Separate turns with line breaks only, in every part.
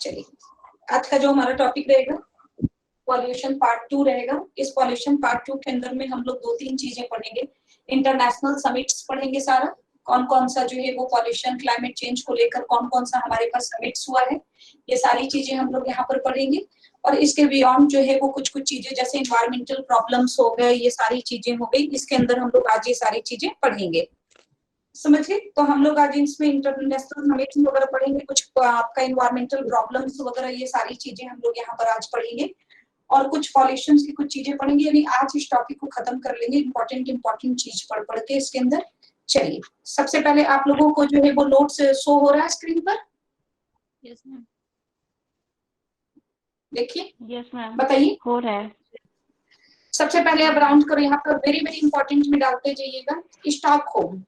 चलिए, आज का जो हमारा टॉपिक रहेगा पॉल्यूशन पार्ट 2 रहेगा। इस पॉल्यूशन पार्ट 2 के अंदर में हम लोग 2-3 चीजें पढ़ेंगे। इंटरनेशनल समिट्स पढ़ेंगे, सारा कौन कौन सा जो है वो पॉल्यूशन क्लाइमेट चेंज को लेकर कौन कौन सा हमारे पास समिट्स हुआ है, ये सारी चीजें हम लोग यहाँ पर पढ़ेंगे। और इसके बियॉन्ड जो है वो कुछ कुछ चीजें जैसे इन्वायरमेंटल प्रॉब्लम्स हो गए, ये सारी चीजें हो गई, इसके अंदर हम लोग आज ये सारी चीजें पढ़ेंगे। समझिए, तो हम लोग आज इसमें इंटरनेशनल समिट्स वगैरह पढ़ेंगे, कुछ आपका इन्वायरमेंटल प्रॉब्लम्स वगैरह, ये सारी चीजें हम लोग यहाँ पर आज पढ़ेंगे। और कुछ पॉल्यूशन की कुछ चीजें पढ़ेंगे, यानी आज इस टॉपिक को खत्म कर लेंगे इंपॉर्टेंट चीज पढ़ के इसके अंदर। चलिए, सबसे पहले आप लोगों को जो है वो नोट्स शो हो रहा है स्क्रीन पर?
Yes ma'am.
देखिए,
यस मैम,
बताइए।
हो रहा है।
सबसे पहले आप राउंड करो, यहाँ पर वेरी वेरी इंपॉर्टेंट में डालते जाइएगा स्टॉकहोम।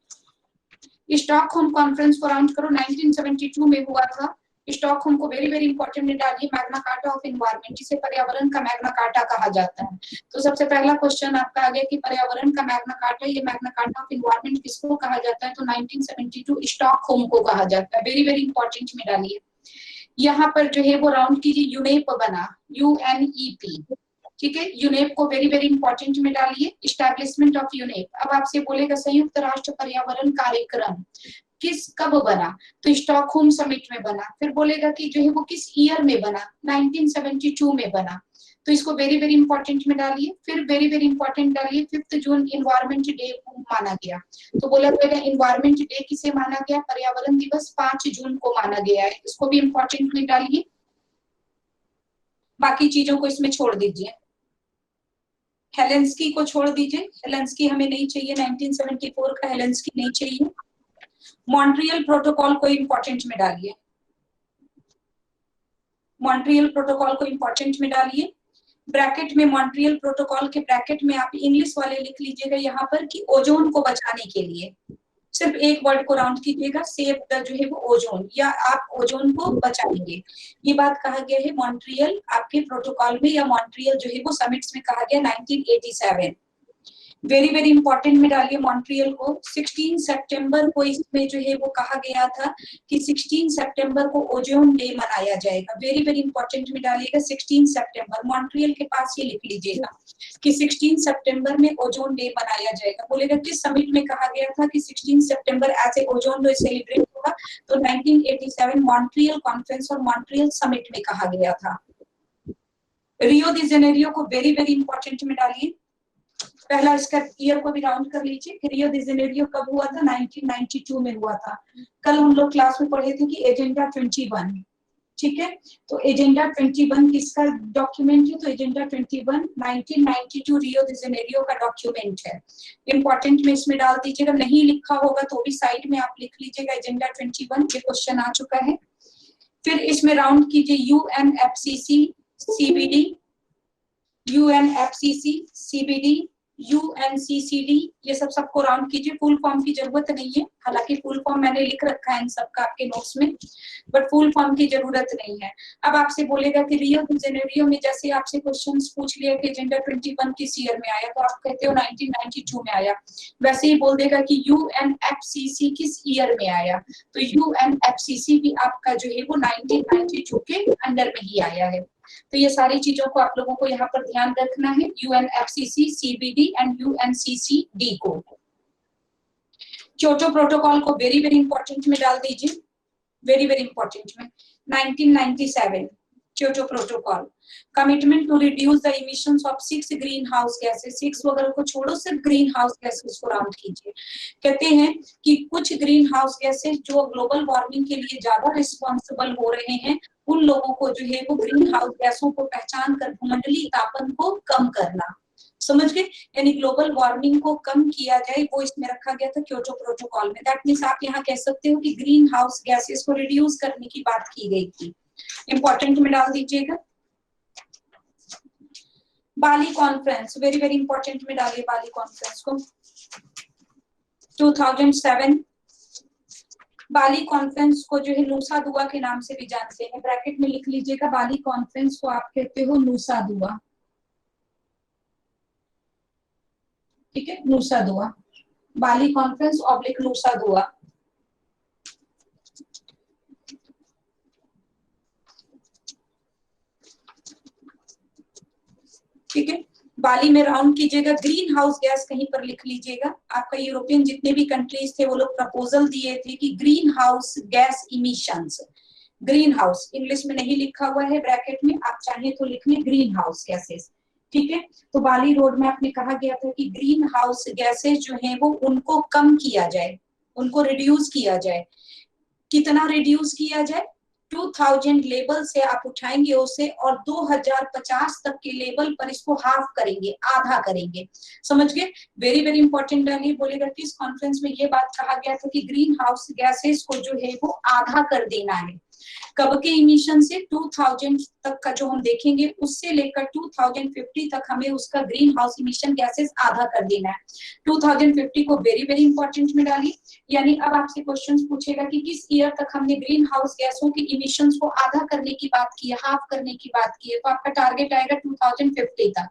स्टॉकहोम कॉन्फ्रेंस को राउंड करो, 1972 में हुआ था। स्टॉकहोम को वेरी वेरी इंपॉर्टेंट में डालिए। मैग्ना कार्टा ऑफ एनवायरनमेंट, जिसे पर्यावरण का मैग्ना कार्टा कहा जाता है। तो सबसे पहला क्वेश्चन आपका आ गया कि पर्यावरण का मैग्ना कार्टा, ये मैग्ना कार्टा ऑफ एनवायरनमेंट किसको कहा जाता है? तो 1972 स्टॉकहोम को कहा जाता है। वेरी वेरी इंपॉर्टेंट में डालिए। यहाँ पर जो है वो राउंड कीजिए, यूनेप बना, UNEP, ठीक है। यूनेप को वेरी वेरी इंपॉर्टेंट में डालिए, इस्टेब्लिशमेंट ऑफ यूनेप। अब आपसे बोलेगा संयुक्त राष्ट्र पर्यावरण कार्यक्रम कब बना? तो स्टॉकहोम समिट में बना। फिर बोलेगा कि जो है वो किस ईयर में बना? 1972 में बना। तो इसको वेरी वेरी इंपॉर्टेंट में डालिए। फिर वेरी वेरी इंपॉर्टेंट डालिए, 5 जून इन्वायरमेंट डे माना गया। तो बोला गया इन्वायरमेंट डे किसे माना गया? पर्यावरण दिवस 5 जून को माना गया है। इसको भी इंपॉर्टेंट में डालिए। बाकी चीजों को इसमें छोड़ दीजिए। हेलेंस्की को छोड़ दीजिए, हेलेंस्की हमें नहीं चाहिए, 1974 का हेलेंस्की नहीं चाहिए। मॉन्ट्रियल प्रोटोकॉल को इंपॉर्टेंट में डालिए। मॉन्ट्रियल प्रोटोकॉल को इंपॉर्टेंट में डालिए। ब्रैकेट में मॉन्ट्रियल प्रोटोकॉल के ब्रैकेट में आप इंग्लिश वाले लिख लीजिएगा यहाँ पर कि ओजोन को बचाने के लिए। सिर्फ एक वर्ड को राउंड कीजिएगा, सेव द जो है वो ओजोन, या आप ओजोन को बचाएंगे। ये बात कहा गया है मॉन्ट्रियल आपके प्रोटोकॉल में, या मॉन्ट्रियल जो है वो समिट्स में कहा गया 1987। वेरी वेरी इंपॉर्टेंट में डालिए मॉन्ट्रियल को। 16 सितंबर को इसमें जो है वो कहा गया था कि 16 सितंबर को ओजोन डे मनाया जाएगा। वेरी वेरी इंपॉर्टेंट में डालिएगा 16 सितंबर। मॉन्ट्रियल के पास ये लिख लीजिएगा कि 16 सितंबर में ओजोन डे मनाया जाएगा। बोलेगा किस समिट में कहा गया था कि 16 सितंबर ऐसे ओजोन डे सेलिब्रेट होगा? तो 1987 मॉन्ट्रियल कॉन्फ्रेंस और मॉन्ट्रियल समिट में कहा गया था। रियो डी जेनेरियो को वेरी वेरी इंपॉर्टेंट में डालिए। पहला इसका ईयर को भी राउंड कर लीजिए कि रियो डी जेनेरियो कब हुआ था? 1992 में हुआ था। कल हम लोग क्लास में पढ़े थे कि एजेंडा 21, ठीक है। तो एजेंडा 21 किसका डॉक्यूमेंट है? तो एजेंडा 21 1992 रियो डी जेनेरियो का डॉक्यूमेंट है। इंपॉर्टेंट में इसमें डाल दीजिएगा, नहीं लिखा होगा तो भी साइड में आप लिख लीजिएगा एजेंडा 21, ये क्वेश्चन आ चुका है। फिर इसमें राउंड कीजिए UNFCCC CBD, UNFCCC CBD, UNCCD, ये सबको राउंड कीजिए। फुल फॉर्म की जरूरत नहीं है, हालांकि फुल फॉर्म मैंने लिख रखा है इन सबका आपके नोट्स में, बट फुल फॉर्म की जरूरत नहीं है। अब आपसे बोलेगा कि रियो डी जेनेरियो में जैसे आपसे क्वेश्चंस पूछ लिया कि एजेंडा 21 किस ईयर में आया, तो आप कहते हो 1992 में आया। वैसे ही बोल देगा कि UNFCCC किस ईयर में आया, तो UNFCCC भी आपका जो है वो 1992 के अंडर में ही आया है। तो ये सारी चीजों को आप लोगों को यहाँ पर ध्यान रखना है, UNFCCC CBD एंड UNCCD को। क्योटो प्रोटोकॉल को वेरी वेरी इंपॉर्टेंट में डाल दीजिए, वेरी वेरी इंपॉर्टेंट में। 1997 Kyoto Protocol, commitment to reduce the emissions of 6 green house gases. 6 वगैरह को छोड़ो, सिर्फ ग्रीन हाउस गैसेस को राउंड कीजिए। कहते हैं कि कुछ ग्रीन हाउस गैसेस जो ग्लोबल वार्मिंग के लिए ज्यादा रिस्पॉन्सिबल हो रहे हैं, उन लोगों को जो है वो ग्रीन हाउस गैसों को पहचान कर भूमंडलीय तापन को कम करना। समझ गए? यानी ग्लोबल वार्मिंग को कम किया जाए, वो इसमें रखा गया था क्योटो प्रोटोकॉल में। दैट मींस आप यहाँ कह सकते हो कि ग्रीन हाउस गैसेस को रिड्यूस करने की बात की गई थी। इंपॉर्टेंट में डाल दीजिएगा। बाली कॉन्फ्रेंस, वेरी वेरी इंपॉर्टेंट में डालिए बाली कॉन्फ्रेंस को। 2007 बाली कॉन्फ्रेंस को जो है नूसा दुआ के नाम से भी जानते हैं, ब्रैकेट में लिख लीजिएगा। बाली कॉन्फ्रेंस को आप कहते हो नूसा दुआ, ठीक है, नूसा दुआ। बाली कॉन्फ्रेंस ऑब्लिक नूसा दुआ। ठीक है, बाली में राउंड कीजिएगा। ग्रीन हाउस गैस कहीं पर लिख लीजिएगा। आपका यूरोपियन जितने भी कंट्रीज थे वो लोग प्रपोजल दिए थे कि green house gas emissions, green house English में नहीं लिखा हुआ है ब्रैकेट में, आप चाहें तो लिख लें ग्रीन हाउस गैसेस। ठीक है, तो बाली रोड मैप में कहा गया था कि ग्रीन हाउस गैसेस जो है वो उनको कम किया जाए, उनको रिड्यूस किया जाए। कितना रिड्यूस किया जाए? 2000 लेवल से आप उठाएंगे उसे और 2050 तक के लेवल पर इसको हाफ करेंगे, आधा करेंगे। समझ गए? वेरी वेरी इंपॉर्टेंट है। बोलेगा कि इस कॉन्फ्रेंस में ये बात कहा गया था कि ग्रीन हाउस गैसेस को जो है वो आधा कर देना है। कब के इमिशन से? 2000 तक का जो हम देखेंगे उससे लेकर 2050 तक हमें उसका ग्रीन हाउस इमिशन गैसेस आधा कर देना है। 2050 को वेरी वेरी इंपॉर्टेंट में डालिए। यानी अब आपसे क्वेश्चंस पूछेगा कि किस ईयर तक हमने ग्रीन हाउस गैसों की इमिशंस को आधा करने की बात की है, हाफ करने की बात की है, तो आपका टारगेट आएगा 2050 तक।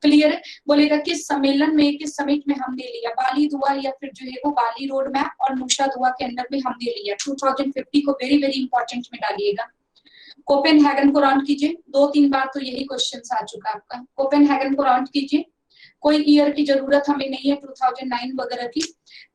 क्लियर? बोलेगा किस सम्मेलन में, किस समिट में हमने लिया, बाली दुआ या फिर जो है वो बाली रोड मैप और नूशा दुआ के अंदर में हमने लिया। 2050 को वेरी वेरी इंपॉर्टेंट में डालिएगा। कोपेनहेगन को राउंड कीजिए। 2-3 बार तो यही क्वेश्चन आ चुका आपका। कोपेनहेगन को राउंड कीजिए। कोई ईयर की जरूरत हमें नहीं है 2009 वगैरह की।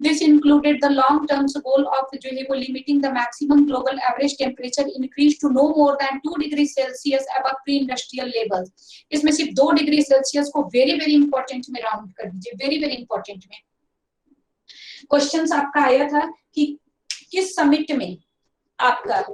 This included the long terms goal of जो है वो limiting the maximum global average temperature increase to no more than 2 degree Celsius above pre industrial levels. इसमें सिर्फ 2 डिग्री सेल्सियस को वेरी वेरी इंपॉर्टेंट में राउंड कर दीजिए, वेरी वेरी इंपॉर्टेंट में। क्वेश्चन आपका आया था कि किस समिट में आपका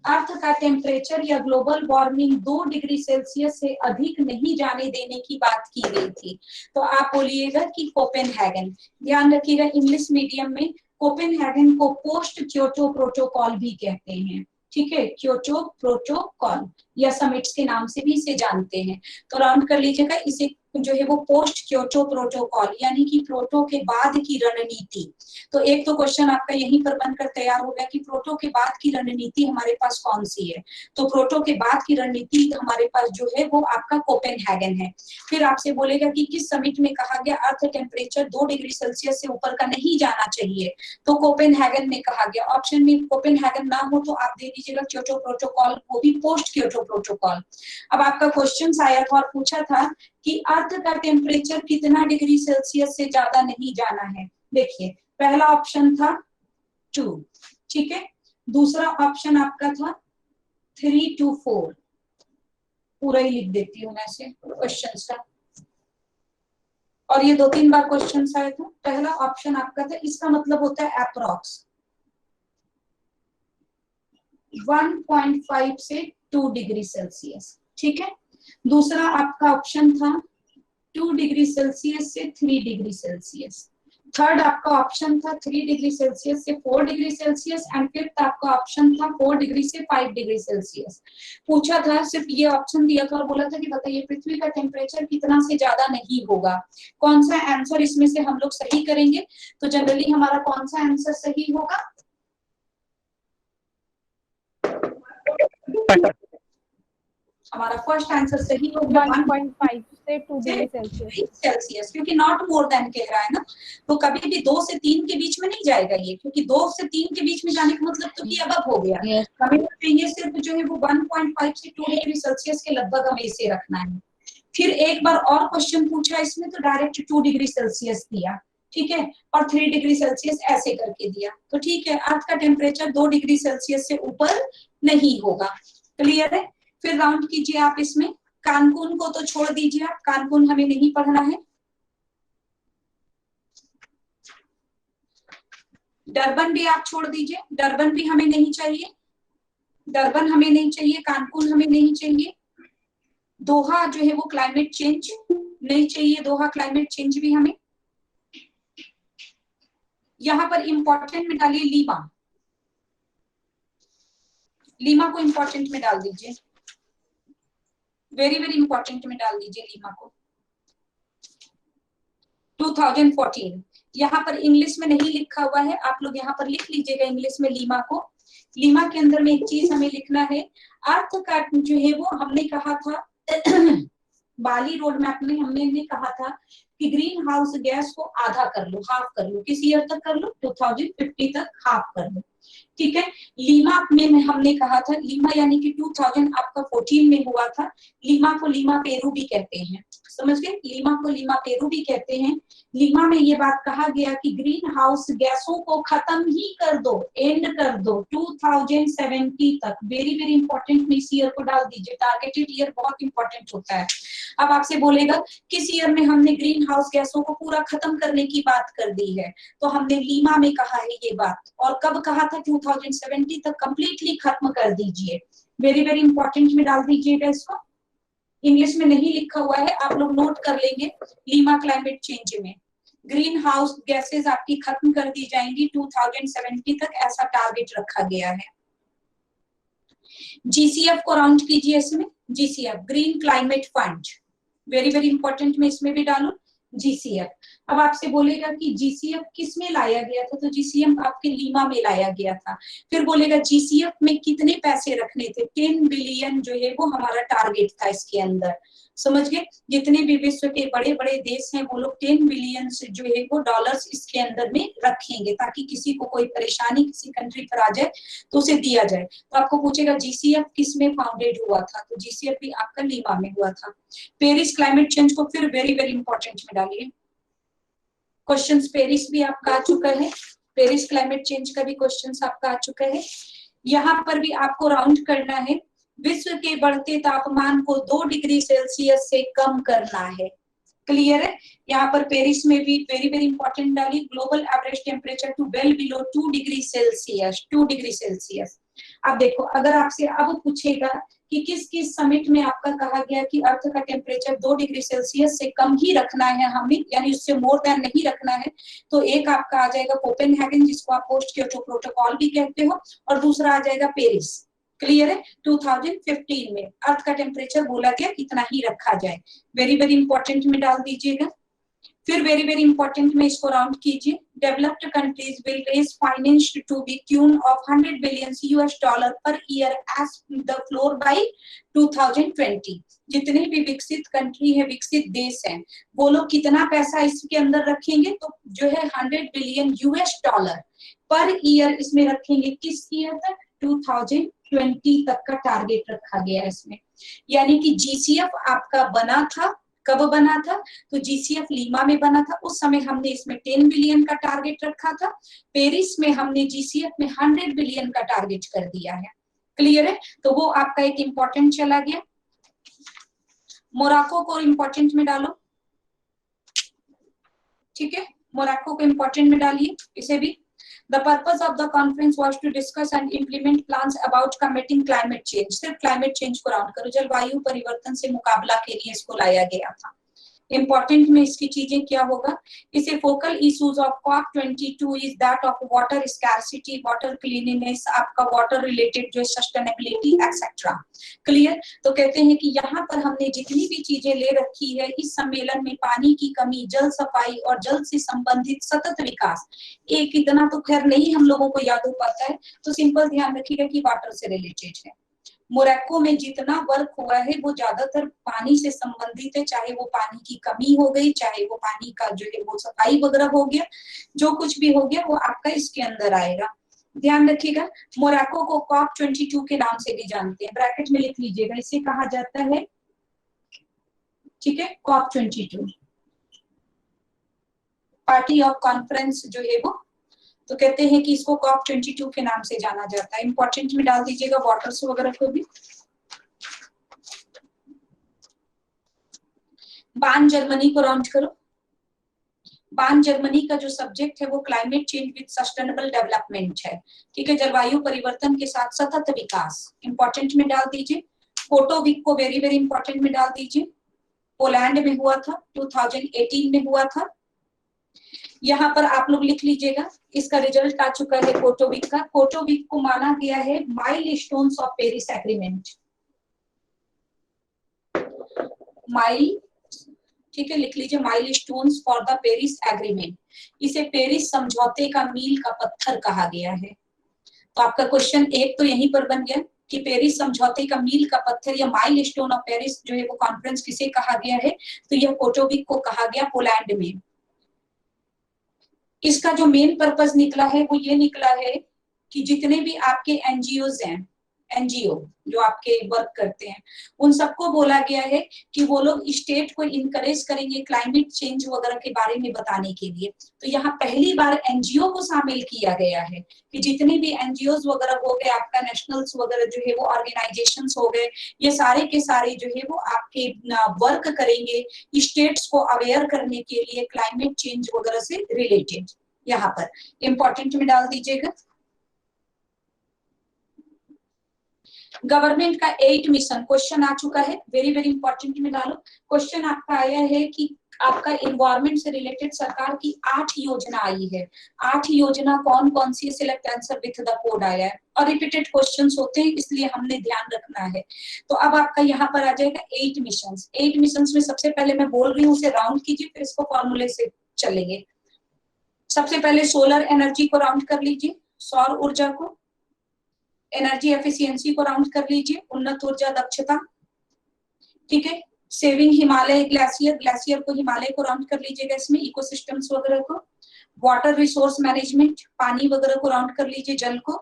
अर्थ का टेम्परेचर या ग्लोबल वार्मिंग 2 डिग्री सेल्सियस से अधिक नहीं जाने देने की बात की गई थी। तो आप बोलिएगा कि कोपेनहेगन। ध्यान रखिएगा इंग्लिश मीडियम में कोपेनहेगन को पोस्ट क्योटो प्रोटोकॉल भी कहते हैं। ठीक है, क्योटो प्रोटोकॉल या समिट्स के नाम से भी इसे जानते हैं। तो राउंड कर लीजिएगा। इसे जो है वो पोस्ट क्योटो प्रोटोकॉल यानी कि प्रोटो के बाद की रणनीति। तो एक तो क्वेश्चन आपका यहीं पर बनकर तैयार हो गया कि प्रोटो के बाद की रणनीति हमारे पास कौन सी है। तो प्रोटो के बाद की रणनीति हमारे पास जो है वो आपका कोपेनहेगन है। फिर आपसे बोलेगा कि किस समिट में कहा गया अर्थ टेम्परेचर 2 डिग्री सेल्सियस से ऊपर का नहीं जाना चाहिए। तो कोपेनहेगन में कहा गया। ऑप्शन में कोपेनहेगन ना हो तो आप दे दीजिएगा क्योटो प्रोटोकॉल, वो भी पोस्ट क्योटो प्रोटोकॉल। अब आपका क्वेश्चन आया था और पूछा था कि अर्थ का टेम्परेचर कितना डिग्री सेल्सियस से ज्यादा नहीं जाना है। देखिए पहला ऑप्शन था 2, ठीक है। दूसरा ऑप्शन आपका था 3 to 4। पूरा ही लिख देती हूँ मैं से क्वेश्चन का। और ये 2-3 बार क्वेश्चन आए थे। पहला ऑप्शन आपका था, इसका मतलब होता है अप्रॉक्स 1.5 से 2 डिग्री सेल्सियस। ठीक है। दूसरा आपका ऑप्शन था 2 डिग्री सेल्सियस से 3 डिग्री सेल्सियस। थर्ड आपका ऑप्शन था 3 डिग्री सेल्सियस से 4 डिग्री सेल्सियस एंड फिफ्थ आपका ऑप्शन था 4 डिग्री से 5 डिग्री सेल्सियस। पूछा था, सिर्फ ये ऑप्शन दिया था और बोला था कि बताइए पृथ्वी का टेम्परेचर कितना से ज्यादा नहीं होगा। कौन सा आंसर इसमें से हम लोग सही करेंगे? तो जनरली हमारा कौन सा आंसर सही होगा? हमारा फर्स्ट आंसर सही होगा
1.5 से 2 डिग्री सेल्सियस,
क्योंकि नॉट मोर देन कह रहा है ना, तो कभी भी 2 से 3 के बीच में नहीं जाएगा ये, क्योंकि 2 से 3 के बीच में जाने का मतलब तो कि अबव हो गया। हमें चाहिए सिर्फ जो है वो 1.5 से 2 डिग्री सेल्सियस के लगभग हमें इसे रखना है। फिर एक बार और क्वेश्चन पूछा इसमें तो डायरेक्ट 2 डिग्री सेल्सियस दिया, ठीक है, और 3 डिग्री सेल्सियस ऐसे करके दिया। तो ठीक है, अर्थ का टेम्परेचर 2 डिग्री सेल्सियस से ऊपर नहीं होगा। क्लियर है? फिर राउंड कीजिए आप इसमें। कानकुन को तो छोड़ दीजिए आप, कानकुन हमें नहीं पढ़ना है। डरबन भी आप छोड़ दीजिए, डरबन भी हमें नहीं चाहिए, डरबन हमें नहीं चाहिए, कानकुन हमें नहीं चाहिए। दोहा जो है वो क्लाइमेट चेंज नहीं चाहिए, दोहा क्लाइमेट चेंज भी हमें। यहां पर इंपॉर्टेंट में डालिए लीमा, लीमा को इंपॉर्टेंट में डाल दीजिए, वेरी वेरी इंपॉर्टेंट में डाल दीजिए लीमा को। 2014 यहाँ पर इंग्लिश में नहीं लिखा हुआ है, आप लोग यहाँ पर लिख लीजिएगा इंग्लिश में लीमा को। लीमा के अंदर में एक चीज हमें लिखना है, अर्थ का जो है वो हमने कहा था बाली रोड मैप में हमने कहा था कि ग्रीन हाउस गैस को आधा कर लो, हाफ कर लो, किस ईयर तक कर लो, 2050 तक हाफ कर लो, ठीक है। लीमा में हमने कहा था, लीमा यानी कि 2000 आपका 14 में हुआ था। लीमा को लीमा पेरू भी कहते हैं, समझ गए, लीमा को लीमा पेरू भी कहते हैं। लीमा में ये बात कहा गया कि ग्रीन हाउस गैसों को खत्म ही कर दो, एंड कर दो 2070 तक। वेरी वेरी इंपॉर्टेंट, में इस ईयर को डाल दीजिए, टारगेटेड ईयर बहुत इंपॉर्टेंट होता है। अब आपसे बोलेगा किस ईयर में हमने ग्रीन हाउस गैसों को पूरा खत्म करने की बात कर दी है, तो हमने लीमा में कहा है ये बात, और कब कहा था, 2070 तक कंप्लीटली खत्म कर दीजिए। वेरी वेरी इंपॉर्टेंट में डाल दीजिएगा इसको, इंग्लिश में नहीं लिखा हुआ है, आप लोग नोट कर लेंगे। लीमा क्लाइमेट चेंज में ग्रीन हाउस गैसेस आपकी खत्म कर दी जाएंगी 2070 तक, ऐसा टारगेट रखा गया है। जीसीएफ को राउंड कीजिए इसमें, GCF green climate fund, very very important में इसमें भी डालो जीसीएफ। अब आपसे बोलेगा कि जीसीएफ किस में लाया गया था, तो जीसीएफ आपके लीमा में लाया गया था। फिर बोलेगा जीसीएफ में कितने पैसे रखने थे, 10 बिलियन जो है वो हमारा टारगेट था इसके अंदर, समझ गए। जितने भी विश्व के बड़े बड़े देश हैं वो लोग 10 बिलियन से जो है वो डॉलर्स इसके अंदर में रखेंगे, ताकि किसी को कोई परेशानी किसी कंट्री पर आ जाए तो उसे दिया जाए। तो आपको पूछेगा जीसीएफ किस में फाउंडेड हुआ था, तो जीसीएफ भी आपका लीमा में हुआ था। पेरिस क्लाइमेट चेंज को फिर वेरी वेरी इंपॉर्टेंट में डालिए, क्वेश्चंस पेरिस भी आपका आ चुका है, पेरिस क्लाइमेट चेंज का भी क्वेश्चंस आपका आ चुका है। यहाँ पर भी आपको राउंड करना है, विश्व के बढ़ते तापमान को 2 डिग्री सेल्सियस से कम करना है, क्लियर है। यहाँ पर पेरिस में भी वेरी वेरी इंपॉर्टेंट डाली, global average temperature to well below 2 degree Celsius, 2 degree Celsius. अब देखो, अगर आपसे अब पूछेगा कि किस किस समिट में आपका कहा गया कि अर्थ का टेम्परेचर 2 डिग्री सेल्सियस से कम ही रखना है हमें, यानी उससे मोर देन नहीं रखना है, तो एक आपका आ जाएगा कोपेनहेगन, जिसको आप पोस्ट क्योटो प्रोटोकॉल भी कहते हो, और दूसरा आ जाएगा पेरिस, क्लियर है। 2015 में अर्थ का टेम्परेचर बोला गया इतना ही रखा जाए, वेरी वेरी इंपॉर्टेंट में डाल दीजिएगा। फिर वेरी वेरी इंपॉर्टेंट में इसको राउंड कीजिए, developed countries will raise finance to be tune of 100 billion US dollar per year as the floor by 2020। जितने भी विकसित कंट्री है, विकसित देश हैं, वो लोग कितना पैसा इसके अंदर रखेंगे, तो जो है 100 billion US dollar per year इसमें रखेंगे, किस ईयर तक, 2020 तक का टारगेट रखा गया है इसमें। यानी कि जीसीएफ आपका बना था, कब बना था, तो जीसीएफ लीमा में बना था, उस समय हमने इसमें 10 बिलियन का टारगेट रखा था। पेरिस में हमने जीसीएफ में 100 बिलियन का टारगेट कर दिया है, क्लियर है। तो वो आपका एक इंपॉर्टेंट चला गया। मोरक्को को इंपॉर्टेंट में डालो, ठीक है, मोरक्को को इंपॉर्टेंट में डालिए इसे भी। The purpose of the conference was to discuss and implement plans about combating climate change। सिर्फ climate change को राउंड करो, जलवायु परिवर्तन से मुकाबला के लिए इसको लाया गया था। इंपॉर्टेंट में इसकी चीजें क्या होगा, इसे focal issues of COP22 is that of water scarcity, water cleanliness, आपका वाटर रिलेटेड जो सस्टेनेबिलिटी एक्सेट्रा, क्लियर। तो कहते हैं कि यहाँ पर हमने जितनी भी चीजें ले रखी है इस सम्मेलन में, पानी की कमी, जल सफाई और जल से संबंधित सतत विकास, एक इतना तो खैर नहीं हम लोगों को याद हो पाता है, तो सिंपल ध्यान रखिएगा कि वाटर से रिलेटेड है। मोरक्को में जितना वर्क हुआ है वो ज्यादातर पानी से संबंधित है, चाहे वो पानी की कमी हो गई, चाहे वो पानी का जो है वो सफाई वगैरह हो गया, जो कुछ भी हो गया वो आपका इसके अंदर आएगा, ध्यान रखिएगा। मोरक्को को COP22 के नाम से भी जानते हैं, ब्रैकेट में लिख लीजिएगा, इसे कहा जाता है, ठीक है, COP22 पार्टी ऑफ कॉन्फ्रेंस जो है वो, तो कहते हैं कि इसको COP22 के नाम से जाना जाता है। इंपॉर्टेंट में डाल दीजिएगा वाटर्स वगैरह को भी। बान जर्मनी को राउंड करो, बान जर्मनी का जो सब्जेक्ट है वो climate change with sustainable development है, ठीक है, जलवायु परिवर्तन के साथ सतत विकास, इंपॉर्टेंट में डाल दीजिए। कोटोविक को वेरी वेरी इंपॉर्टेंट में डाल दीजिए, पोलैंड में हुआ था, 2018 में हुआ था। यहाँ पर आप लोग लिख लीजिएगा, इसका रिजल्ट आ चुका है कोटोविक का। कोटोविक को माना गया है milestones of Paris agreement, mile, ठीक है, लिख लीजिए milestones for the Paris agreement. इसे पेरिस समझौते का मील का पत्थर कहा गया है। तो आपका क्वेश्चन एक तो यहीं पर बन गया, कि पेरिस समझौते का मील का पत्थर या माइलस्टोन ऑफ पेरिस जो है वो कॉन्फ्रेंस किसे कहा गया है, तो यह कोटोविक को कहा गया, पोलैंड में। इसका जो मेन पर्पस निकला है वो ये निकला है कि जितने भी आपके एनजीओज हैं, एनजीओ जो आपके वर्क करते हैं, उन सबको बोला गया है कि वो लोग स्टेट को इनकरेज करेंगे क्लाइमेट चेंज वगैरह के बारे में बताने के लिए। तो यहाँ पहली बार एनजीओ को शामिल किया गया है कि जितने भी एनजीओज वगैरह हो गए, आपका नेशनल्स वगैरह जो है वो ऑर्गेनाइजेशंस हो गए, ये सारे के सारे जो है वो आपके वर्क करेंगे स्टेट्स को अवेयर करने के लिए क्लाइमेट चेंज वगैरह से रिलेटेड। यहाँ पर इंपॉर्टेंट में डाल दीजिएगा। गवर्नमेंट का 8 मिशन, क्वेश्चन आ चुका है, वेरी वेरी इंपॉर्टेंट में डालो। क्वेश्चन आपका आया है कि आपका एनवायरमेंट से रिलेटेड सरकार की 8 योजना आई है। 8 योजना कौन कौन सी, select answer with the code आया है, और रिपीटेड क्वेश्चंस होते हैं इसलिए हमने ध्यान रखना है। तो अब आपका यहाँ पर आ जाएगा 8 मिशंस। 8 मिशंस में सबसे पहले मैं बोल रही हूँ उसे राउंड कीजिए, फिर इसको फॉर्मूले से चलेंगे। सबसे पहले सोलर एनर्जी को राउंड कर लीजिए, सौर ऊर्जा को। एनर्जी एफिशिएंसी को राउंड कर लीजिए, उन्नत ऊर्जा दक्षता, ठीक है। सेविंग हिमालय ग्लेशियर, ग्लेशियर को, हिमालय को राउंड कर लीजिएगा इसमें, इकोसिस्टम्स वगैरह को। वाटर रिसोर्स मैनेजमेंट, पानी वगैरह को राउंड कर लीजिए, जल को।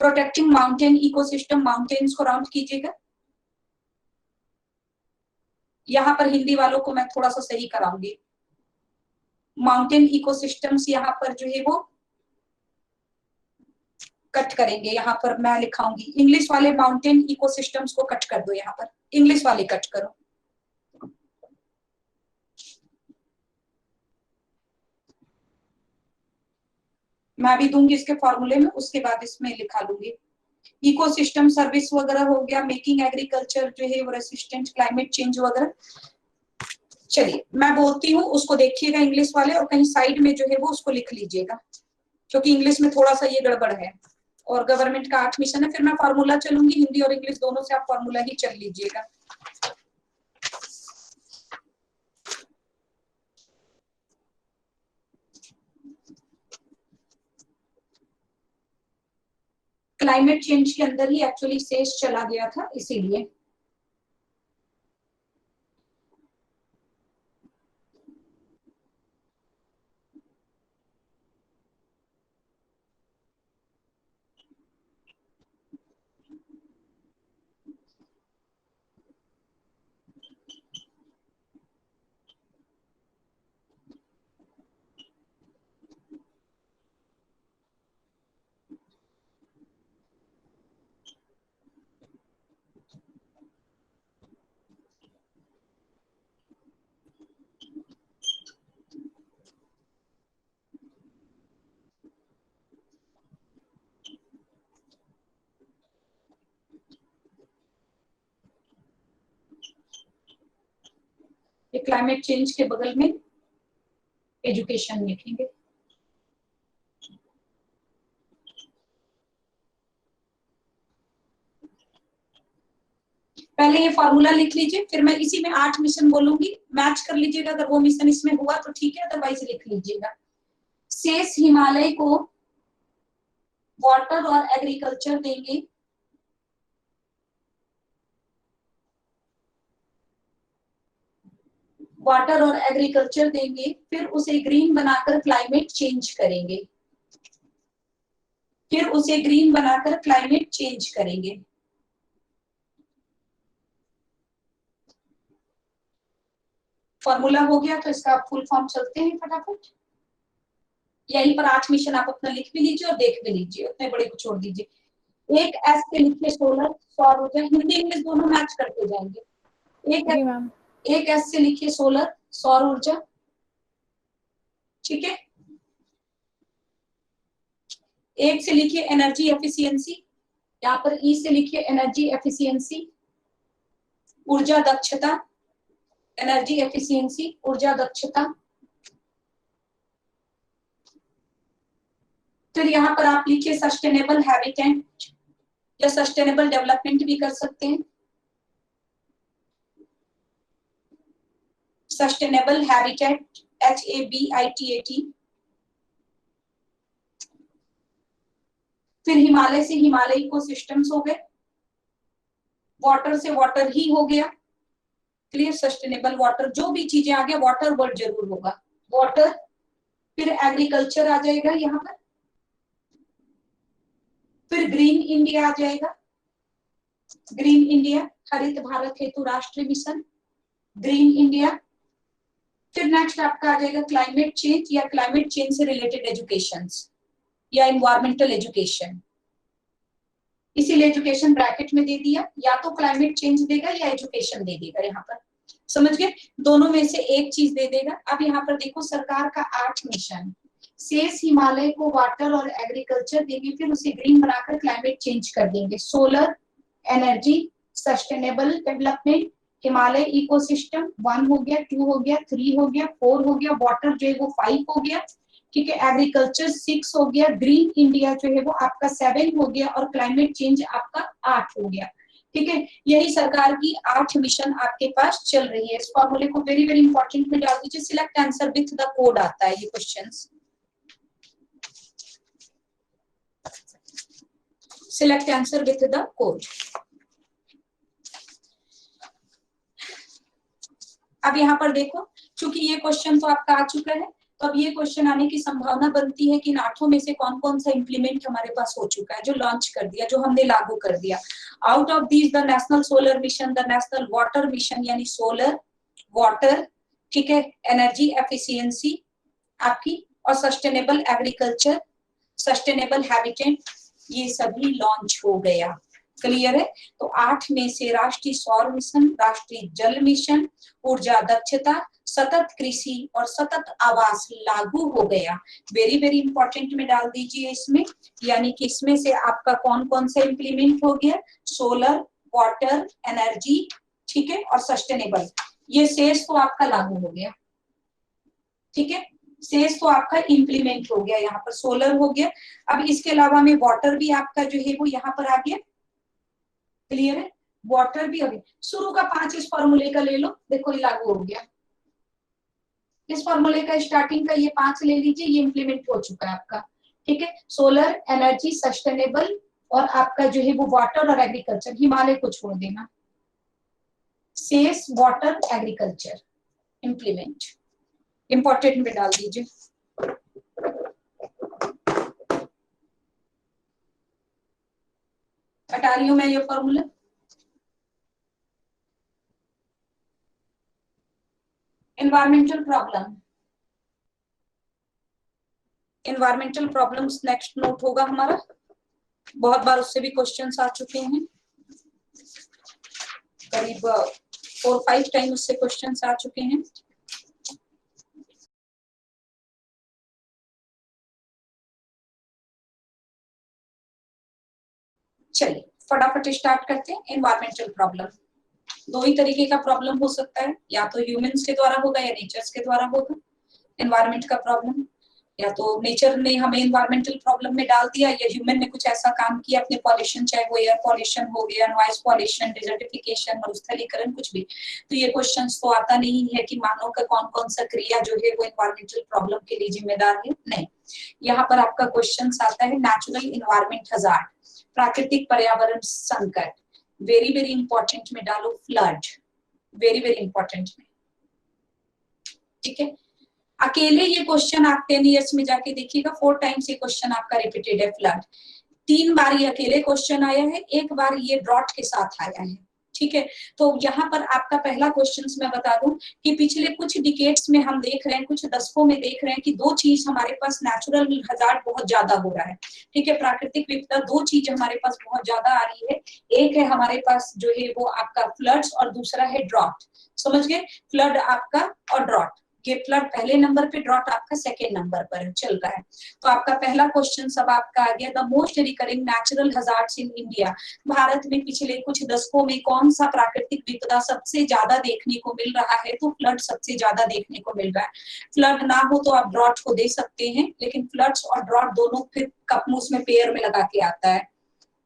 प्रोटेक्टिंग माउंटेन इकोसिस्टम, माउंटेन्स को राउंड कीजिएगा। यहाँ पर हिंदी वालों को मैं थोड़ा सा सही कराऊंगी, माउंटेन इकोसिस्टम्स यहाँ पर जो है वो कट करेंगे, यहाँ पर मैं लिखाऊंगी। इंग्लिश वाले माउंटेन इकोसिस्टम्स को कट कर दो, यहाँ पर इंग्लिश वाले कट करो। मैं भी दूंगी इसके फॉर्मूले में, उसके बाद इसमें लिखा लूंगी। इकोसिस्टम सर्विस वगैरह हो गया, मेकिंग एग्रीकल्चर जो है वो रेसिस्टेंट क्लाइमेट चेंज वगैरह। चलिए मैं बोलती हूँ, उसको देखिएगा इंग्लिश वाले, और कहीं साइड में जो है वो उसको लिख लीजिएगा, क्योंकि इंग्लिश में थोड़ा सा ये गड़बड़ है। और गवर्नमेंट का 8 मिशन है, फिर मैं फार्मूला चलूंगी, हिंदी और इंग्लिश दोनों से आप फार्मूला ही चल लीजिएगा। क्लाइमेट चेंज के अंदर ही एक्चुअली शेष चला गया था, इसीलिए। ये क्लाइमेट चेंज के बगल में एजुकेशन लिखेंगे। पहले ये फॉर्मूला लिख लीजिए, फिर मैं इसी में 8 मिशन बोलूंगी, मैच कर लीजिएगा। अगर वो मिशन इसमें हुआ तो ठीक है, अदरवाइज लिख लीजिएगा। शेष हिमालय को वाटर और एग्रीकल्चर देंगे, वाटर और एग्रीकल्चर देंगे, फिर उसे ग्रीन बनाकर क्लाइमेट चेंज करेंगे, फिर उसे ग्रीन बनाकर क्लाइमेट चेंज करेंगे। फॉर्मूला हो गया तो इसका फुल फॉर्म चलते हैं फटाफट। यहीं पर 8 मिशन आप अपना लिख भी लीजिए और देख भी लीजिए, उतने बड़े को छोड़ दीजिए। एक एस पे लिखिए सोलर, सौर ऊर्जा, हिंदी इंग्लिश दोनों मैच करते जाएंगे। एक एस से लिखिए सोलर, सौर ऊर्जा, ठीक है। एक से लिखिए एनर्जी एफिशिएंसी, यहाँ पर ई से लिखिए एनर्जी एफिशिएंसी, ऊर्जा दक्षता, एनर्जी एफिशिएंसी, ऊर्जा दक्षता। फिर यहाँ पर आप लिखिए सस्टेनेबल हैबिटेट या सस्टेनेबल डेवलपमेंट भी कर सकते हैं, सस्टेनेबल हैबिटेट, HABITAT। फिर हिमालय से हिमालय इकोसिस्टम्स हो गए, वाटर से वाटर ही हो गया, क्लियर, सस्टेनेबल वाटर, जो भी चीजें आ गया वाटर वर्ड जरूर होगा, वाटर। फिर एग्रीकल्चर आ जाएगा यहाँ पर, फिर ग्रीन इंडिया आ जाएगा, ग्रीन इंडिया, हरित भारत हेतु राष्ट्रीय मिशन, ग्रीन इंडिया। फिर नेक्स्ट आपका आ जाएगा क्लाइमेट चेंज या क्लाइमेट चेंज से रिलेटेड एजुकेशन या इन्वायरमेंटल एजुकेशन, इसीलिए एजुकेशन ब्रैकेट में दे दिया, या तो क्लाइमेट चेंज देगा या एजुकेशन दे देगा, यहाँ पर समझ गए, दोनों में से एक चीज दे देगा। अब यहाँ पर देखो सरकार का 8 मिशन, शेष हिमालय को वाटर और एग्रीकल्चर देंगे, फिर उसे ग्रीन बनाकर क्लाइमेट चेंज कर देंगे, solar energy, sustainable development, Himalaya ecosystem 1 हो गया, 2 हो गया, 3 हो गया, 4 हो गया, वाटर जो है वो 5 हो गया, ठीक है, एग्रीकल्चर 6 हो गया, ग्रीन इंडिया जो है वो आपका 7 हो गया, और क्लाइमेट चेंज आपका 8 हो गया, ठीक है। यही सरकार की 8 मिशन आपके पास चल रही है। इस फॉर्मूले को वेरी वेरी इंपॉर्टेंट में डाल दीजिए, select answer with the code आता है ये questions, select answer with the code. अब यहाँ पर देखो, चूंकि ये क्वेश्चन तो आपका आ चुका है, तो अब ये क्वेश्चन आने की संभावना बनती है कि इन 8 में से कौन कौन सा इंप्लीमेंट हमारे पास हो चुका है, जो लॉन्च कर दिया, जो हमने लागू कर दिया। Out of these the national solar mission, the national water mission, यानी सोलर वाटर, ठीक है, एनर्जी एफिशिएंसी आपकी, और सस्टेनेबल एग्रीकल्चर, सस्टेनेबल हैबिटेट, ये सभी लॉन्च हो गया, क्लियर है। तो 8 में से राष्ट्रीय सौर मिशन, राष्ट्रीय जल मिशन, ऊर्जा दक्षता, सतत कृषि और सतत आवास लागू हो गया। वेरी वेरी इंपॉर्टेंट में डाल दीजिए इसमें, यानी कि इसमें से आपका कौन कौन सा इंप्लीमेंट हो गया, सोलर, वाटर, एनर्जी, ठीक है, और सस्टेनेबल, ये शेष तो आपका लागू हो गया, ठीक है, शेष तो आपका इंप्लीमेंट हो गया, यहाँ पर सोलर हो गया। अब इसके अलावा में वाटर भी आपका जो है वो यहाँ पर आ गया, क्लियर है, वाटर भी अभी शुरू का 5 इस फॉर्मूले का ले लो, देखो ये लागू हो गया, इस फॉर्मूले का स्टार्टिंग का ये 5 ले लीजिए, ये इंप्लीमेंट हो चुका है आपका, ठीक है, सोलर एनर्जी, सस्टेनेबल, और आपका जो है वो वाटर और एग्रीकल्चर, हिमालय को छोड़ देना, शेष वाटर एग्रीकल्चर इंप्लीमेंट, इंपॉर्टेंट में डाल दीजिए। हटा रही हूं मैं ये formula. Environmental problem, environmental problems next note होगा हमारा, बहुत बार उससे भी क्वेश्चंस आ चुके हैं, करीब 4-5 टाइम उससे क्वेश्चंस आ चुके हैं। चलिए फटाफट स्टार्ट करते हैं। एनवायरमेंटल प्रॉब्लम, 2 ही तरीके का प्रॉब्लम हो सकता है, या तो ह्यूमंस के द्वारा होगा या नेचर्स के द्वारा होगा। एनवायरमेंट का प्रॉब्लम, या तो नेचर ने हमें एनवायरमेंटल प्रॉब्लम में डाल दिया, या ह्यूमन ने कुछ ऐसा काम किया अपने पॉल्यूशन, चाहे वो एयर पॉल्यूशन हो गया, नॉइज पॉल्यूशन, डिजर्टिफिकेशन, मरुस्थलीकरण, कुछ भी। तो ये क्वेश्चंस तो आता नहीं है कि मानव का कौन कौन सा क्रिया जो है वो एनवायरमेंटल प्रॉब्लम के लिए जिम्मेदार है, नहीं। यहाँ पर आपका क्वेश्चन आता है नेचुरल एनवायरमेंट हजार्ड, प्राकृतिक पर्यावरण संकट, वेरी वेरी इंपॉर्टेंट में डालो फ्लड, वेरी वेरी इंपॉर्टेंट में, ठीक है। अकेले ये क्वेश्चन आप 10 इयर्स में जाके देखिएगा, 4 टाइम्स ये क्वेश्चन आपका रिपीटेड है, फ्लड 3 बार ये अकेले क्वेश्चन आया है, 1 बार ये ड्रॉट के साथ आया है, ठीक है। तो यहाँ पर आपका पहला क्वेश्चन मैं बता दूं कि पिछले कुछ डिकेड्स में हम देख रहे हैं, कुछ दशकों में देख रहे हैं कि 2 चीज हमारे पास नेचुरल हजार्ड बहुत ज्यादा हो रहा है, ठीक है, प्राकृतिक विपदा, 2 चीज हमारे पास बहुत ज्यादा आ रही है। एक है हमारे पास जो है वो आपका फ्लड्स, और दूसरा है ड्रॉट, समझ गए, फ्लड आपका और ड्रॉट, ये फ्लड पहले नंबर पे, ड्रॉट आपका सेकेंड नंबर पर चल रहा है। तो आपका पहला क्वेश्चन सब आपका आ गया, the most recurring natural hazards in India, Bharat में पिछले कुछ दशकों में कौन सा प्राकृतिक विपदा सबसे ज्यादा देखने को मिल रहा है, तो फ्लड सबसे ज्यादा देखने को मिल रहा है। फ्लड ना हो तो आप ड्रॉट को दे सकते हैं, लेकिन फ्लड्स और ड्रॉट दोनों फिर कपमूस में पेयर में लगा के आता है,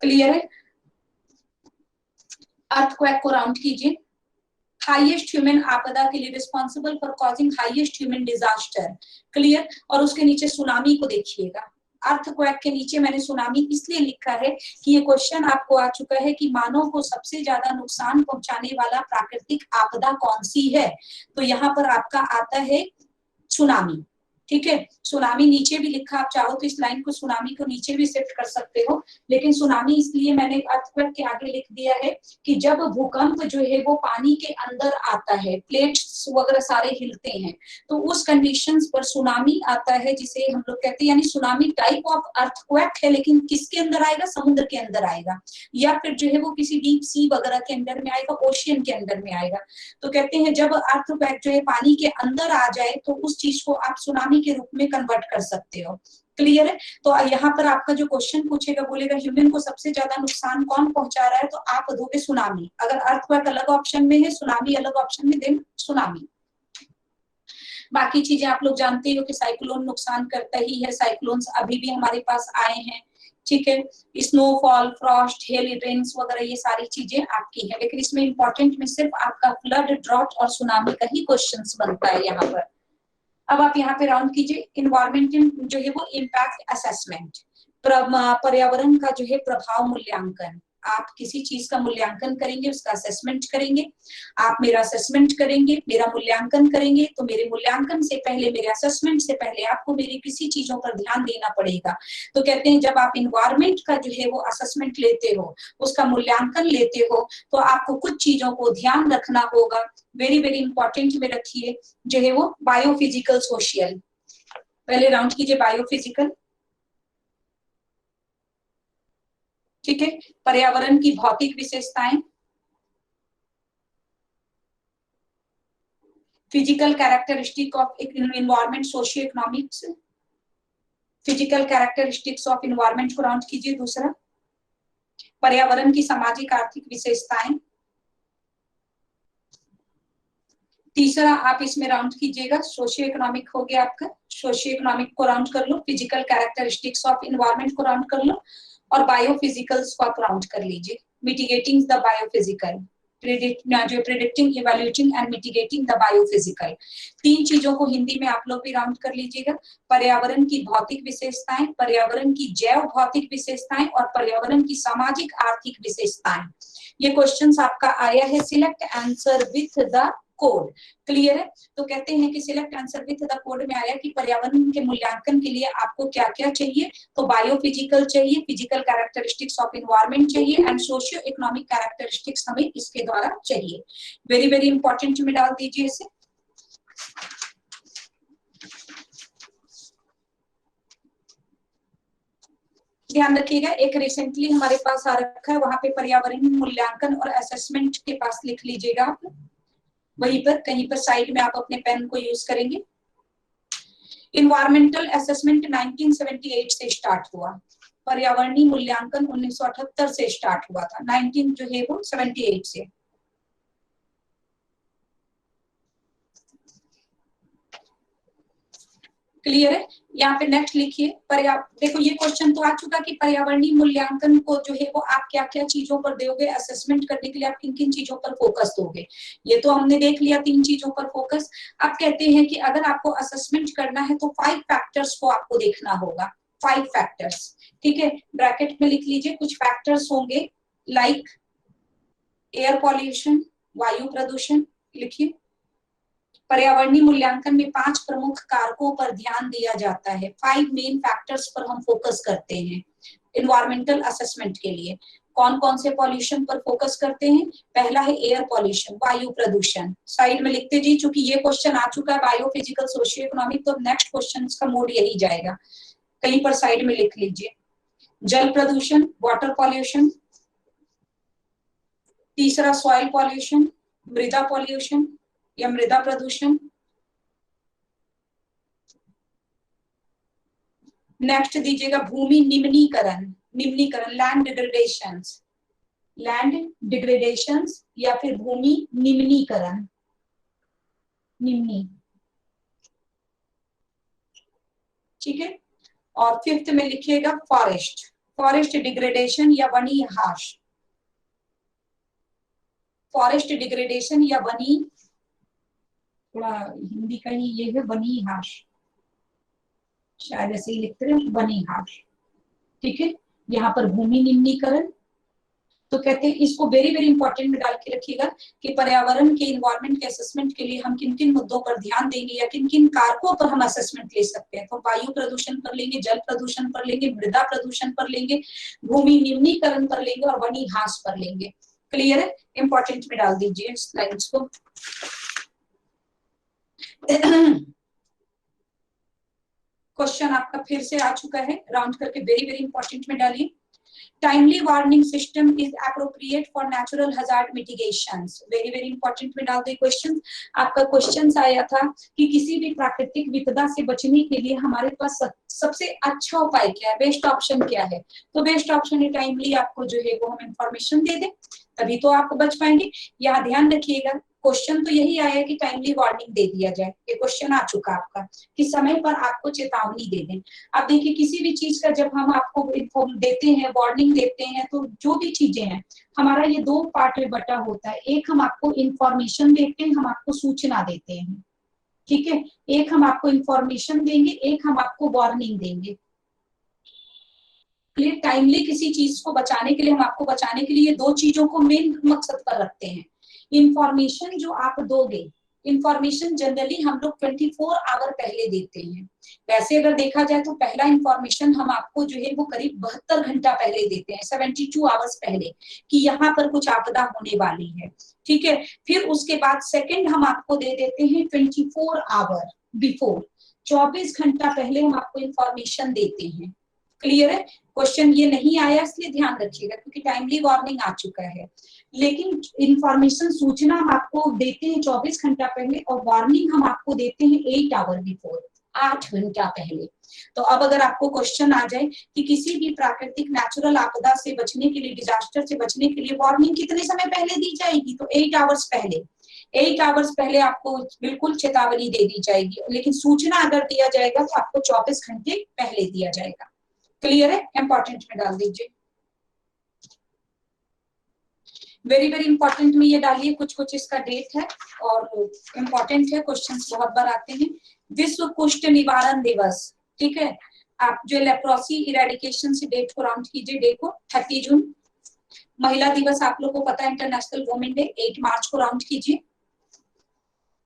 क्लियर है। अर्थक्वेक को राउंड कीजिए, हाईएस्ट ह्यूमन आपदा के लिए responsible for causing highest human disaster, clear, और उसके नीचे सुनामी को देखिएगा, अर्थक्वेक के नीचे मैंने सुनामी इसलिए लिखा है कि ये क्वेश्चन आपको आ चुका है कि मानव को सबसे ज्यादा नुकसान पहुंचाने वाला प्राकृतिक आपदा कौन सी है। तो यहाँ पर आपका आता है सुनामी। ठीक है, सुनामी नीचे भी लिखा, आप चाहो तो इस लाइन को सुनामी को नीचे भी शिफ्ट कर सकते हो, लेकिन सुनामी इसलिए मैंने अर्थक्वेक के आगे लिख दिया है कि जब भूकंप जो है वो पानी के अंदर आता है, प्लेट्स वगैरह सारे हिलते हैं, तो उस कंडीशंस पर सुनामी आता है, जिसे हम लोग कहते हैं, यानी सुनामी टाइप ऑफ अर्थक्वेक है, लेकिन किसके अंदर आएगा, समुद्र के अंदर आएगा, या फिर जो है वो किसी डीप सी वगैरह के अंदर में आएगा, ओशियन के अंदर में आएगा। तो कहते हैं जब अर्थक्वेक जो है पानी के अंदर आ जाए तो उस चीज को आप सुनामी के रूप में कन्वर्ट कर सकते हो। क्लियर है? तो यहाँ पर आपका जो क्वेश्चन पूछेगा, बोलेगा ह्यूमन को सबसे ज्यादा नुकसान कौन पहुंचा रहा है, तो आप दोगे सुनामी। अगर अर्थक्वेक अलग ऑप्शन में है, सुनामी अलग ऑप्शन में, देन सुनामी। बाकी चीजें आप लोग जानते हो कि साइक्लोन नुकसान करता ही है, साइक्लोन्स अभी भी हमारे पास आए हैं। ठीक है, स्नोफॉल, फ्रॉस्ट, हेल, रेन्स वगैरह ये सारी चीजें आपकी है, लेकिन इसमें इंपॉर्टेंट में सिर्फ आपका फ्लड, ड्रॉट और सुनामी का ही क्वेश्चंस बनता है यहाँ पर। अब आप यहाँ पे राउंड कीजिए, इन्वायरमेंटल जो है वो इम्पैक्ट असेसमेंट, पर्यावरण का जो है प्रभाव मूल्यांकन। आप किसी चीज का मूल्यांकन करेंगे, उसका असेसमेंट करेंगे, आप मेरा असेसमेंट करेंगे, मेरा मूल्यांकन करेंगे, तो मेरे मूल्यांकन से पहले, मेरे असेसमेंट से पहले आपको मेरी किसी चीजों पर ध्यान देना पड़ेगा। तो कहते हैं जब आप इन्वायरमेंट का जो है वो असेसमेंट लेते हो, उसका मूल्यांकन लेते हो, तो आपको कुछ चीजों को ध्यान रखना होगा। वेरी वेरी इंपॉर्टेंट में रखिए जो है वो बायोफिजिकल सोशियल। पहले राउंड कीजिए बायोफिजिकल। ठीक है, पर्यावरण की भौतिक विशेषताएं, physical characteristic of environment, socio economics, physical characteristics of environment को राउंड कीजिए। दूसरा, पर्यावरण की सामाजिक आर्थिक विशेषताएं। तीसरा आप इसमें राउंड कीजिएगा, सोशियो इकोनॉमिक हो गया आपका, सोशियो इकोनॉमिक को राउंड कर लो, फिजिकल कैरेक्टरिस्टिक्स ऑफ एनवायरमेंट को राउंड कर लो, और बायोफिजिकल्स को आप राउंड कर लीजिए। Mitigating the biophysical, predicting, evaluating and mitigating the biophysical. तीन चीजों को हिंदी में आप लोग भी राउंड कर लीजिएगा, पर्यावरण की भौतिक विशेषताएं, पर्यावरण की जैव भौतिक विशेषताएं और पर्यावरण की सामाजिक आर्थिक विशेषताएं। ये क्वेश्चंस आपका आया है, select answer with the code. Clear है? तो कहते हैं कि select answer with the code में आया कि पर्यावरण के मूल्यांकन के लिए आपको क्या क्या चाहिए, तो बायोफिजिकल चाहिए, फिजिकल कैरेक्टरिस्टिक्स ऑफ एनवायरमेंट चाहिए एंड सोशियो इकोनॉमिक कैरेक्टरिस्टिक्स हमें इसके द्वारा चाहिए। वेरी वेरी इंपॉर्टेंट में डाल दीजिए इसे। ध्यान रखिएगा, एक रिसेंटली हमारे पास आ रखा है, वहां पे पर्यावरण मूल्यांकन और असेसमेंट के पास लिख लीजिएगा आप, वहीं पर कहीं पर साइड में आप अपने पेन को यूज करेंगे। इन्वायरमेंटल असेसमेंट 1978 से स्टार्ट हुआ, पर्यावरणीय मूल्यांकन 1978 से स्टार्ट हुआ था, 19 जो है वो 78 से। क्लियर है? यहाँ पे नेक्स्ट लिखिए, देखो ये क्वेश्चन तो आ चुका कि पर्यावरणीय मूल्यांकन को जो है वो आप क्या क्या चीजों पर दोगे, असेसमेंट करने के लिए आप किन किन चीजों पर फोकस दोगे, ये तो हमने देख लिया, 3 चीजों पर फोकस। अब कहते हैं कि अगर आपको असेसमेंट करना है तो 5 फैक्टर्स को आपको देखना होगा, 5 फैक्टर्स। ठीक है, ब्रैकेट में लिख लीजिए, कुछ फैक्टर्स होंगे लाइक एयर पॉल्यूशन, वायु प्रदूषण, लिखिए। पर्यावरणीय मूल्यांकन में 5 प्रमुख कारकों पर ध्यान दिया जाता है, 5 मेन फैक्टर्स पर हम फोकस करते हैं एनवायरमेंटल असेसमेंट के लिए। कौन कौन से पॉल्यूशन पर फोकस करते हैं? पहला है एयर पॉल्यूशन, वायु प्रदूषण। साइड में लिखते जी, चूंकि ये क्वेश्चन आ चुका है बायोफिजिकल, सोशियो इकोनॉमिक, तो नेक्स्ट क्वेश्चन का मोड यही जाएगा, कहीं पर साइड में लिख लीजिए। जल प्रदूषण, वाटर पॉल्यूशन। तीसरा सॉइल पॉल्यूशन, मृदा पॉल्यूशन या मृदा प्रदूषण। नेक्स्ट दीजिएगा भूमि निम्नीकरण, निम्नीकरण, लैंड डिग्रेडेशंस, लैंड डिग्रेडेशंस या फिर भूमि निम्नीकरण, निम्नी। ठीक है, और 5th में लिखिएगा फॉरेस्ट, फॉरेस्ट डिग्रेडेशन या वनी ह्रास, फॉरेस्ट डिग्रेडेशन या वनी, थोड़ा हिंदी का ही ये है, वनी ह्रास। शायद ऐसे ही लिखते हैं, बनीहार, ठीक है। यहाँ पर भूमि निम्नीकरण, तो कहते हैं इसको वेरी वेरी इंपॉर्टेंट में डाल के रखिएगा कि पर्यावरण के इन्वायरमेंट के असेसमेंट के लिए हम किन किन मुद्दों पर ध्यान देंगे या किन किन कारकों पर हम असेसमेंट ले सकते हैं। तो वायु प्रदूषण पर लेंगे, जल प्रदूषण पर लेंगे, मृदा प्रदूषण पर लेंगे, भूमि निम्नीकरण पर लेंगे और वनी घास पर लेंगे। क्लियर है? इंपॉर्टेंट में डाल दीजिए इस लाइन्स को। क्वेश्चन आपका फिर से आ चुका है, राउंड करके वेरी वेरी इंपॉर्टेंट में डालिए। Timely warning system is appropriate for natural hazard mitigations. Very very important में डाल दे क्वेश्चन। आपका क्वेश्चन आया था कि किसी भी प्राकृतिक विपदा से बचने के लिए हमारे पास सबसे अच्छा उपाय क्या है, बेस्ट ऑप्शन क्या है। तो बेस्ट ऑप्शन है टाइमली आपको जो है वो हम इंफॉर्मेशन दे दें, तभी तो आप बच पाएंगे। यहाँ ध्यान रखिएगा, क्वेश्चन तो यही आया कि टाइमली वार्निंग दे दिया जाए, ये क्वेश्चन आ चुका आपका कि समय पर आपको चेतावनी दे दें। अब देखिए किसी भी चीज का जब हम आपको इन्फॉर्म देते हैं, वार्निंग देते हैं, तो जो भी चीजें हैं हमारा ये दो पार्ट में बटा होता है। एक हम आपको इंफॉर्मेशन देते हैं, हम आपको सूचना देते हैं, ठीक है। एक हम आपको इंफॉर्मेशन देंगे, एक हम आपको वार्निंग देंगे। क्लियर? टाइमली किसी चीज को बचाने के लिए, हम आपको बचाने के लिए दो चीजों को मेन मकसद पर रखते हैं। इंफॉर्मेशन जो आप दोगे, इंफॉर्मेशन जनरली हम लोग 24 आवर पहले देते हैं। वैसे अगर देखा जाए तो पहला इंफॉर्मेशन हम आपको जो है वो करीब 72 घंटा पहले देते हैं, 72 आवर्स पहले, कि यहाँ पर कुछ आपदा होने वाली है, ठीक है। फिर उसके बाद सेकंड हम आपको दे देते हैं 24 आवर बिफोर, 24 घंटा पहले हम आपको इंफॉर्मेशन देते हैं। क्लियर है? क्वेश्चन ये नहीं आया इसलिए ध्यान रखिएगा, क्योंकि टाइमली वार्निंग आ चुका है। लेकिन इंफॉर्मेशन सूचना हम आपको देते हैं 24 घंटा पहले और वार्निंग हम आपको देते हैं 8 आवर बिफोर, 8 घंटा पहले। तो अब अगर आपको क्वेश्चन आ जाए कि किसी भी प्राकृतिक नेचुरल आपदा से बचने के लिए, डिजास्टर से बचने के लिए वार्निंग कितने समय पहले दी जाएगी, तो 8 आवर्स पहले। 8 आवर्स पहले आपको बिल्कुल चेतावनी दे दी जाएगी, लेकिन सूचना अगर दिया जाएगा तो आपको 24 घंटे पहले दिया जाएगा। क्लियर है? इंपॉर्टेंट में डाल दीजिए। वेरी वेरी इंपॉर्टेंट में ये डालिए, कुछ कुछ इसका डेट है और इंपॉर्टेंट है, क्वेश्चंस बहुत बार आते हैं। विश्व कुष्ठ निवारण दिवस, ठीक है। आप जो लेप्रोसी इरेडिकेशन से डेट को राउंड कीजिए, डे को 30 जून। महिला दिवस आप लोगों को पता है, इंटरनेशनल वुमेन डे 8 मार्च को राउंड कीजिए।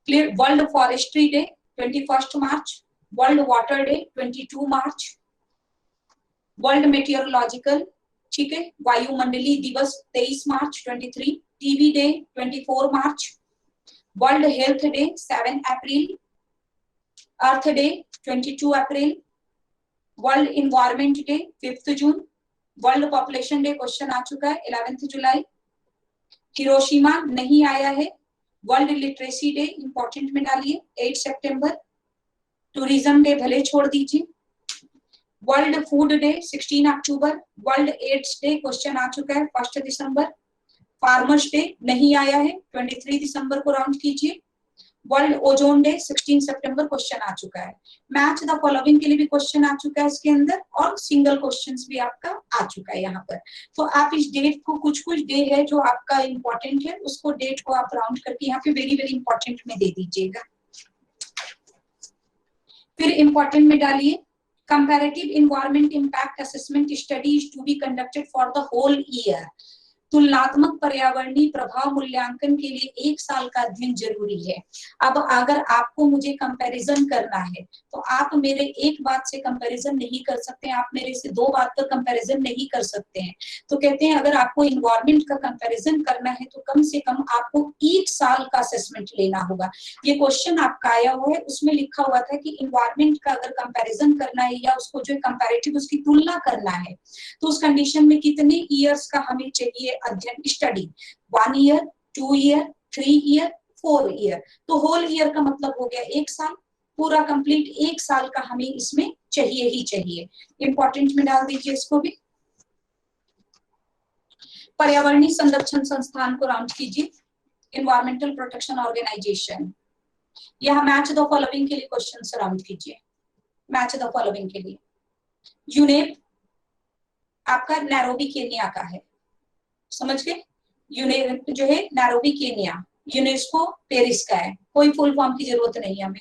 क्लियर? वर्ल्ड फॉरेस्ट्री डे 21 मार्च, वर्ल्ड वाटर डे 22 मार्च, वर्ल्ड मेटियोरोलॉजिकल, ठीक है, वायुमंडलीय दिवस 23 मार्च 23, टीबी डे 24 मार्च, वर्ल्ड हेल्थ डे 7 अप्रैल, अर्थ डे 22 अप्रैल, वर्ल्ड इन्वायरमेंट डे 5 जून, वर्ल्ड पॉपुलेशन डे क्वेश्चन आ चुका है 11 जुलाई, हिरोशिमा नहीं आया है, वर्ल्ड लिटरेसी डे इंपॉर्टेंट में डालिए 8 सितंबर, टूरिज्म डे भले छोड़ दीजिए, वर्ल्ड फूड डे 16 अक्टूबर, वर्ल्ड एड्स डे क्वेश्चन आ चुका है 1 दिसंबर, फार्मर्स डे नहीं आया है 23 दिसंबर को राउंड कीजिए, वर्ल्ड ओजोन डे 16 सितंबर क्वेश्चन आ चुका है। मैच द फॉलोइंग के लिए भी क्वेश्चन आ चुका है इसके अंदर, और सिंगल क्वेश्चंस भी आपका आ चुका है यहाँ पर। तो आप इस डेट को, कुछ कुछ डे है जो आपका इंपॉर्टेंट है, उसको डेट को आप राउंड करके यहाँ पे वेरी वेरी इंपॉर्टेंट में दे दीजिएगा। फिर इंपॉर्टेंट में डालिए, comparative environment impact assessment study is to be conducted for the whole year। तुलनात्मक पर्यावरणीय प्रभाव मूल्यांकन के लिए 1 साल का अध्ययन जरूरी है। अब अगर आपको मुझे कंपैरिजन करना है तो आप मेरे एक बात से कंपैरिजन नहीं कर सकते, आप मेरे से 2 बात पर कंपैरिजन नहीं कर सकते हैं। तो कहते हैं अगर आपको इन्वायरमेंट का कंपैरिजन करना है तो कम से कम आपको 1 साल का असेसमेंट लेना होगा। ये क्वेश्चन आपका आया हुआ है, उसमें लिखा हुआ था कि इन्वायरमेंट का अगर कंपैरिजन करना है या उसको जो कंपैरेटिव उसकी तुलना करना है तो उस कंडीशन में कितने ईयर्स का हमें चाहिए अध्ययन, study. 1 year, 2 year, 3 year, 4 year. तो होल ईयर का मतलब हो गया 1 साल, पूरा कंप्लीट 1 साल का हमें इसमें चाहिए ही चाहिए। इंपॉर्टेंट में डाल दीजिए इसको भी। पर्यावरणीय संरक्षण संस्थान को राउंड कीजिए, एनवायरमेंटल प्रोटेक्शन ऑर्गेनाइजेशन। यहाँ मैच द फॉलोइंग के लिए क्वेश्चन राउंड कीजिए, मैच द फॉलोइंग के लिए। यूनेप आपका नैरोबी केनिया का है, समझ गए। यूनेप जो है नैरोबी केनिया, यूनेस्को पेरिस का है, कोई फुल फॉर्म की जरूरत नहीं है हमें।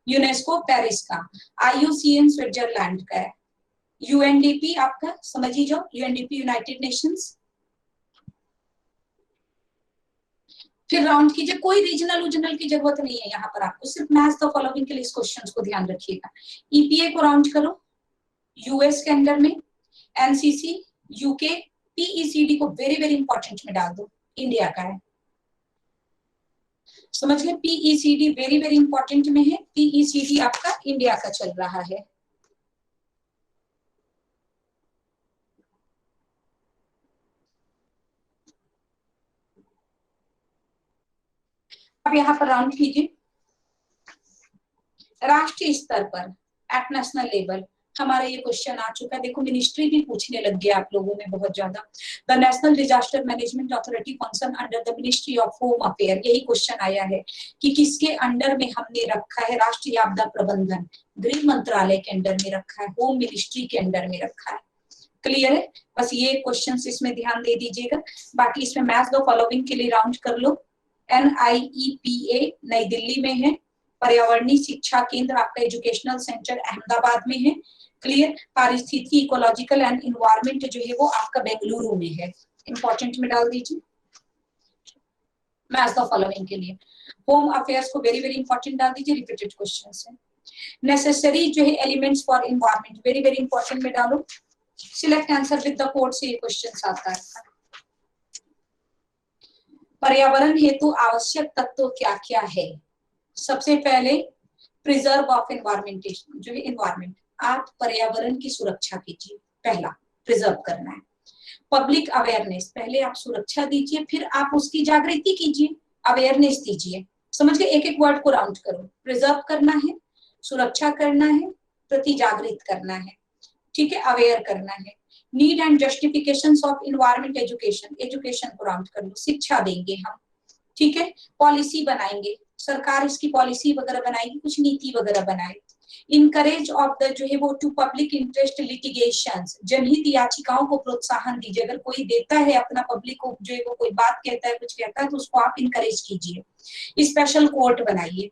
यूनेस्को पेरिस का, IUCN स्विट्जरलैंड का है, UNDP आपका समझ ही जाओ, UNDP यूनाइटेड नेशंस। फिर राउंड कीजिए, कोई रीजनल की जरूरत नहीं है यहाँ पर आपको, सिर्फ मैच द फॉलोइंग के लिए इस क्वेश्चन को ध्यान रखिएगा। EPA को राउंड करो, US के अंडर में, NCC, UK, PECD को वेरी वेरी इंपॉर्टेंट में डाल दो, इंडिया का है, समझ गए। PECD वेरी वेरी इंपॉर्टेंट में है, PECD आपका इंडिया का चल रहा है। अब यहाँ पर राउंड कीजिए, राष्ट्रीय स्तर पर एट नेशनल लेवल हमारा ये क्वेश्चन आ चुका है। देखो मिनिस्ट्री भी पूछने लग गया आप लोगों में बहुत ज्यादा। The national disaster management authority function under the ministry of home affair, यही क्वेश्चन आया है कि किसके अंडर में हमने रखा है राष्ट्रीय आपदा प्रबंधन, गृह मंत्रालय के अंडर में रखा है, होम मिनिस्ट्री के अंडर में रखा है। क्लियर है, बस ये क्वेश्चन इसमें ध्यान दे दीजिएगा। बाकी इसमें मैच द फॉलोइंग के लिए राउंड कर लो। NIEPA नई दिल्ली में है, पर्यावरणीय शिक्षा केंद्र आपका एजुकेशनल सेंटर अहमदाबाद में है। क्लियर, पारिस्थितिकी इकोलॉजिकल एंड इन्वायरमेंट जो है वो आपका बेंगलुरु में है, इंपॉर्टेंट में डाल दीजिए मैच द फॉलोइंग के लिए। होम अफेयर्स को वेरी वेरी इंपॉर्टेंट डाल दीजिए, रिपीटेड क्वेश्चन है। नेसेसरी जो है elements for environment very very important में डालो। Select answer with the code से ये क्वेश्चन आता है। पर्यावरण हेतु आवश्यक तत्व क्या क्या है? सबसे पहले प्रिजर्व ऑफ एनवायरमेंटेशन जो है एनवायरमेंट, आप पर्यावरण की सुरक्षा कीजिए, पहला प्रिजर्व करना है। पब्लिक अवेयरनेस, पहले आप सुरक्षा दीजिए फिर आप उसकी जागृति कीजिए, अवेयरनेस दीजिए, समझ गए। एक एक वर्ड को राउंड करो, प्रिजर्व करना है, सुरक्षा करना है, प्रति जागृत करना है, ठीक है, अवेयर करना है। Need and justification of environment education, education को राउंड कर लो, शिक्षा देंगे हम, ठीक है। पॉलिसी बनाएंगे, सरकार इसकी पॉलिसी वगैरह बनाएगी, कुछ नीति वगैरह बनाए। इनकरेज ऑफ द जो है वो टू पब्लिक इंटरेस्ट लिटिगेशन, जनहित याचिकाओं को प्रोत्साहन दीजिए। अगर कोई देता है अपना पब्लिक को जो है वो कोई बात कहता है कुछ कहता है तो उसको आप इनकरेज कीजिए। स्पेशल कोर्ट बनाइए।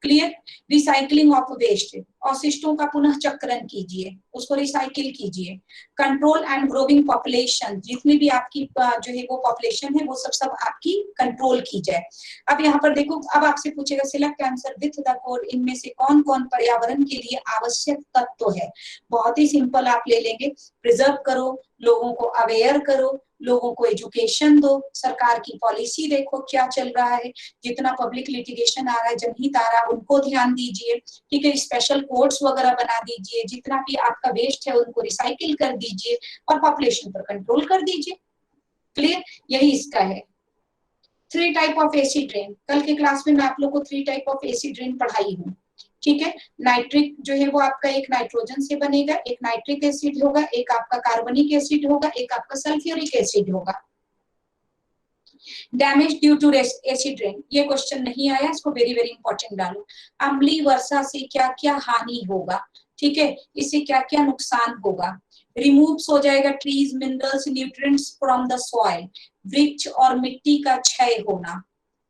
क्लियर, रिसाइकलिंग ऑफ वेस्ट, अवशिष्टों का पुनः चक्रण कीजिए, उसको रिसाइकिल कीजिए। कंट्रोल एंड ग्रोइंग पॉपुलेशन, जितनी भी आपकी जो है वो पॉपुलेशन है वो सब आपकी कंट्रोल की जाए। अब यहाँ पर देखो, अब आपसे पूछेगा select answer with the code, इनमें से कौन कौन पर्यावरण के लिए आवश्यक तत्व है। बहुत ही सिंपल आप ले लेंगे, प्रिजर्व करो, लोगों को अवेयर करो, लोगों को एजुकेशन दो, सरकार की पॉलिसी देखो क्या चल रहा है, जितना पब्लिक लिटिगेशन आ रहा है, जनहित आ रहा है उनको ध्यान दीजिए, ठीक है। स्पेशल कोर्ट्स वगैरह बना दीजिए, जितना भी आपका वेस्ट है उनको रिसाइकिल कर दीजिए और पॉपुलेशन पर कंट्रोल कर दीजिए। क्लियर, यही इसका है। 3 टाइप ऑफ एसिड रेन, कल के क्लास में मैं आप लोग को 3 टाइप ऑफ एसिड रेन पढ़ाई हूँ, ठीक है। नाइट्रिक जो है वो आपका एक नाइट्रोजन से बनेगा, एक नाइट्रिक एसिड होगा, एक आपका कार्बनिक एसिड होगा, एक आपका सल्फ्यूरिक एसिड होगा। Damage due to acid rain, ये क्वेश्चन नहीं आया, इसको वेरी वेरी इंपॉर्टेंट डालो। अम्लीय वर्षा से क्या क्या हानि होगा, ठीक है, इससे क्या क्या नुकसान होगा। रिमूव्स हो जाएगा trees, minerals, nutrients from the soil, वृक्ष और मिट्टी का क्षय होना।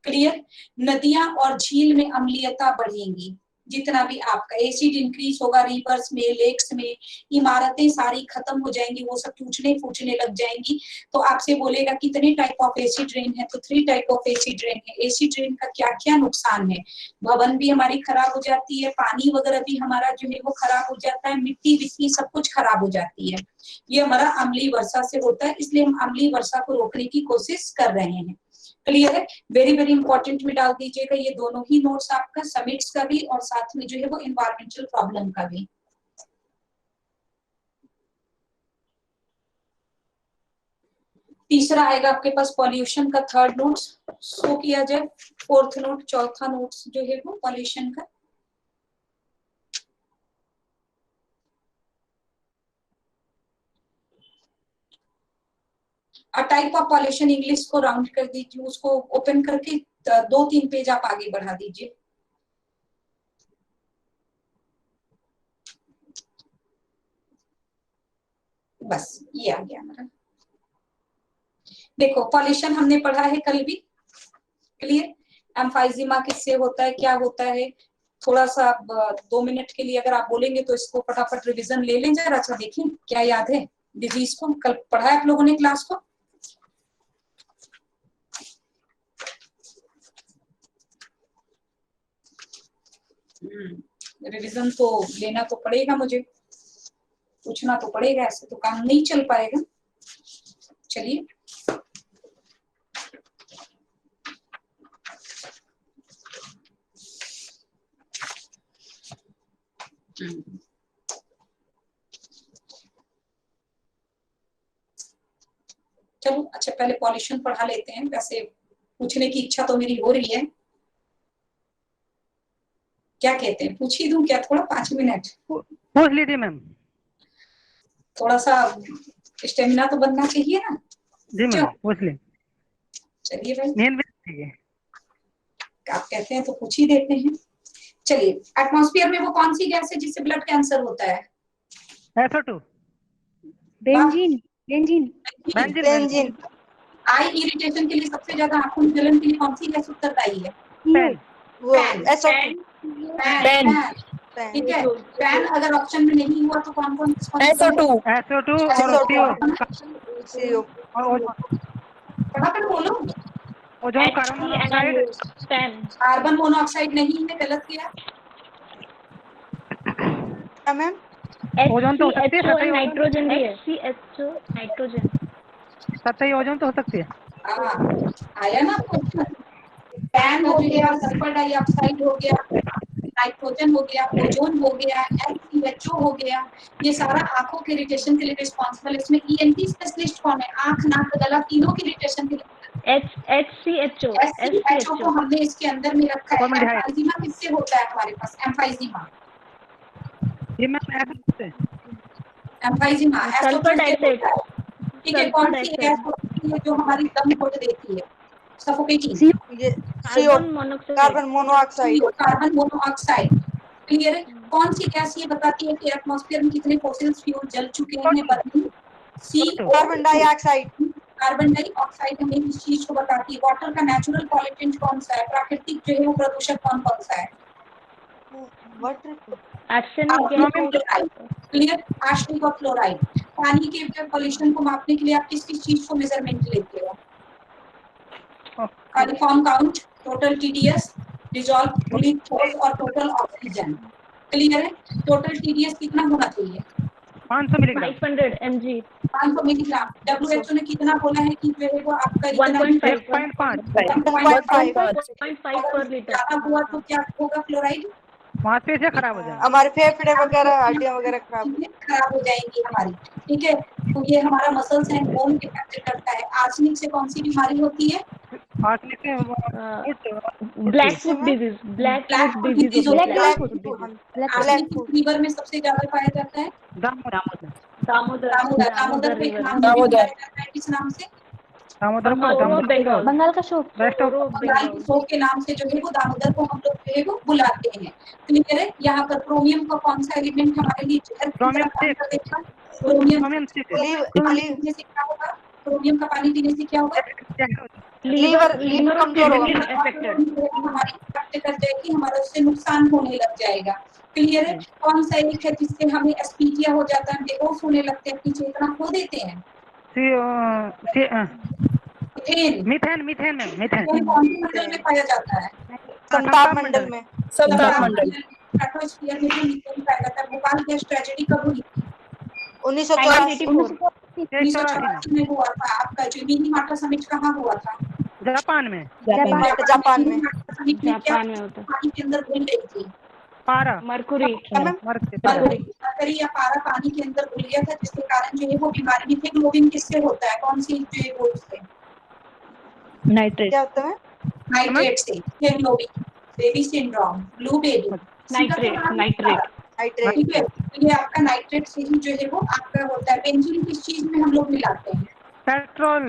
क्लियर, नदियां और झील में अम्लीयता बढ़ेंगी, जितना भी आपका एसिड इंक्रीज होगा, रिवर्स में, लेक्स में, इमारतें सारी खत्म हो जाएंगी, वो सब टूटने फूटने लग जाएंगी। तो आपसे बोलेगा कितने टाइप ऑफ एसिड रेन है, तो 3 टाइप ऑफ एसिड रेन है। एसिड रेन का क्या क्या नुकसान है, भवन भी हमारी खराब हो जाती है, पानी वगैरह भी हमारा जो है वो खराब हो जाता है, मिट्टी विट्टी सब कुछ खराब हो जाती है। ये हमारा अम्लीय वर्षा से होता है, इसलिए हम अम्लीय वर्षा को रोकने की कोशिश कर रहे हैं। क्लियर है, वेरी वेरी इंपॉर्टेंट में डाल दीजिएगा ये दोनों ही नोट्स, आपका समिट्स का भी और साथ में जो है वो एनवायरमेंटल प्रॉब्लम का भी। तीसरा आएगा आपके पास पॉल्यूशन का 3rd नोट शो किया जाए, 4th नोट, चौथा नोट जो है वो पॉल्यूशन का। टाइप ऑफ पॉल्यूशन इंग्लिश को राउंड कर दीजिए, उसको ओपन करके 2-3 पेज आप आगे बढ़ा दीजिए। बस ये आ गया हमारा। देखो पॉल्यूशन हमने पढ़ा है कल भी, क्लियर। एम्फाइजीमा किससे होता है, क्या होता है, थोड़ा सा अब 2 मिनट के लिए अगर आप बोलेंगे तो इसको फटाफट रिवीजन ले लें जरा। अच्छा देखिए क्या याद है डिजीज को, कल पढ़ा है आप लोगों ने क्लास को। रिवीजन तो लेना तो पड़ेगा, मुझे पूछना तो पड़ेगा, ऐसे तो काम नहीं चल पाएगा। चलिए चलो अच्छा पहले पॉल्यूशन पढ़ा लेते हैं। वैसे पूछने की इच्छा तो मेरी हो रही है, क्या कहते हैं पूछ ही दूं क्या थोड़ा 5 मिनट?
पूछ लीजिए मैम।
थोड़ा सा स्टेमिना तो बनना चाहिए ना।
जी मैम पूछ ली।
चलिए भाई
नींद भी
आप कहते हैं तो पूछ ही देते हैं। चलिए एटमॉस्फेयर में वो कौन सी गैस है जिससे ब्लड कैंसर होता है?
SO2
बेंजीन बेंजीन
बेंजीन
आई इरिटेशन के लिए सबसे ज्यादा आंखों में जलन के लिए कौन सी गैस उत्तरदायी है?
Pen
fan. ठीक है, फैन अगर ऑप्शन में नहीं हुआ तो कौन कौन
SO2 और CO और
फटाफट बोलो।
Ozone carbon monoxide
carbon monoxide नहीं है, गलत किया
मैम। ओजोन तो हो सकती है, सतही
नाइट्रोजन भी है। CHO nitrogen.
सतही ओजोन तो हो सकती है।
हाँ आया ना आपको। फैन हो गया, सल्फर डाइऑक्साइड हो गया, नाइट्रोजन हो गया, ओजोन हो गया, SCHO हो गया, ये सारा आंखों के इरिटेशन के लिए रिस्पॉन्सिबल है। इसमें ENT स्पेशलिस्ट कौन है? आंख नाक गला तीनों के इरिटेशन के लिए। SCHO को हमने इसके अंदर में रखा है। एम्फाइजीमा किससे होता है हमारे पास? Emphysema emphysema
sulphur dioxide.
ठीक है, कौन सी गैस होती है जो हमारी दम घोट देती है? Suffocating.
Carbon monoxide.
Carbon monoxide clear है। कौन सी गैस ये बताती है कि एटमॉस्फेयर में कितने फॉसिल फ्यूल जल चुके हैं?
Carbon dioxide.
कार्बन डाइऑक्साइड हमें इस चीज को बताती है। वाटर का नेचुरल पॉल्यूटेंट कौन सा है? प्राकृतिक जो है वो प्रदूषक कौन कौन सा है? क्लियर, आर्सेनिक और फ्लोराइड। पानी के पॉल्यूशन को मापने के लिए आप किस किस चीज को मेजरमेंट लेते हो? Coliform count, total TDS, dissolve bleach force और टोटल ऑक्सीजन। क्लियर है। टोटल TDS कितना होना चाहिए?
500 मिलीग्राम।
500 mg।
500 मिलीग्राम। WHO ने कितना बोला है कि जो है वो आपका इतना
1.5 पर लीटर।
ज्यादा हुआ तो क्या होगा? फ्लोराइड
वहाँ से खराब हो जाएगा,
हमारे फेफड़े वगैरह हड्डियां वगैरह
खराब हो जाएंगी हमारी। ठीक है, तो ये हमारा मसल्स एंड बोन इफेक्ट करता है। आर्सेनिक से कौन सी बीमारी होती है?
आर्सेनिक से
black foot disease. Black foot disease.
Arsenic किस रिवर में सबसे ज्यादा पाया जाता है? दामोदर को एक नाम से बुलाया जाता है, किस नाम से?
बंगाल का शो।
बंगाल की शो के नाम से जो है वो दामोदर को हम लोग जो है वो बुलाते हैं। क्लियर है। यहाँ पर क्रोमियम का कौन सा एलिमेंट हमारे लिए जहर की तरह काम कर देगा? क्रोमियम पीने से क्या होगा? क्रोमियम का पानी पीने से क्या होगा?
लीवर
कमजोर होगा।
हमारी इफेक्ट कर जाएगी, हमारा उससे नुकसान होने लग जाएगा। क्लियर है। कौन सा एक है जिससे हमें एस्पीजिया हो जाता है, बेहोश होने लगते हैं, अपनी चेतना खो देते हैं?
मीथेन
कौन से मंडल में पाया जाता है?
संताप मंडल में।
एटमॉस्फेयर में जो मीथेन पाया जाता है। भोपाल गैस ट्रेजेडी कब हुई? 1984 में हुआ था। आपका जो मिनीमाटा समिट कहाँ हुआ था?
जापान में।
जापान में
पानी के अंदर घुल गई थी।
पारा
मरकुरी
या पारा पानी के अंदर घुल गया था, जिसके कारण जो है वो बीमारी हीमोग्लोबिन किससे होता है? कौन सी जो है वो से?
नाइट्रेट।
क्या होता है?
नाइट्रेट से। Haemoglobin, baby syndrome, blue baby.
Nitrate.
ठीक है, ये आपका नाइट्रेट से ही जो है वो आपका होता है। बेंजीन किस चीज में हम लोग मिलाते हैं?
पेट्रोल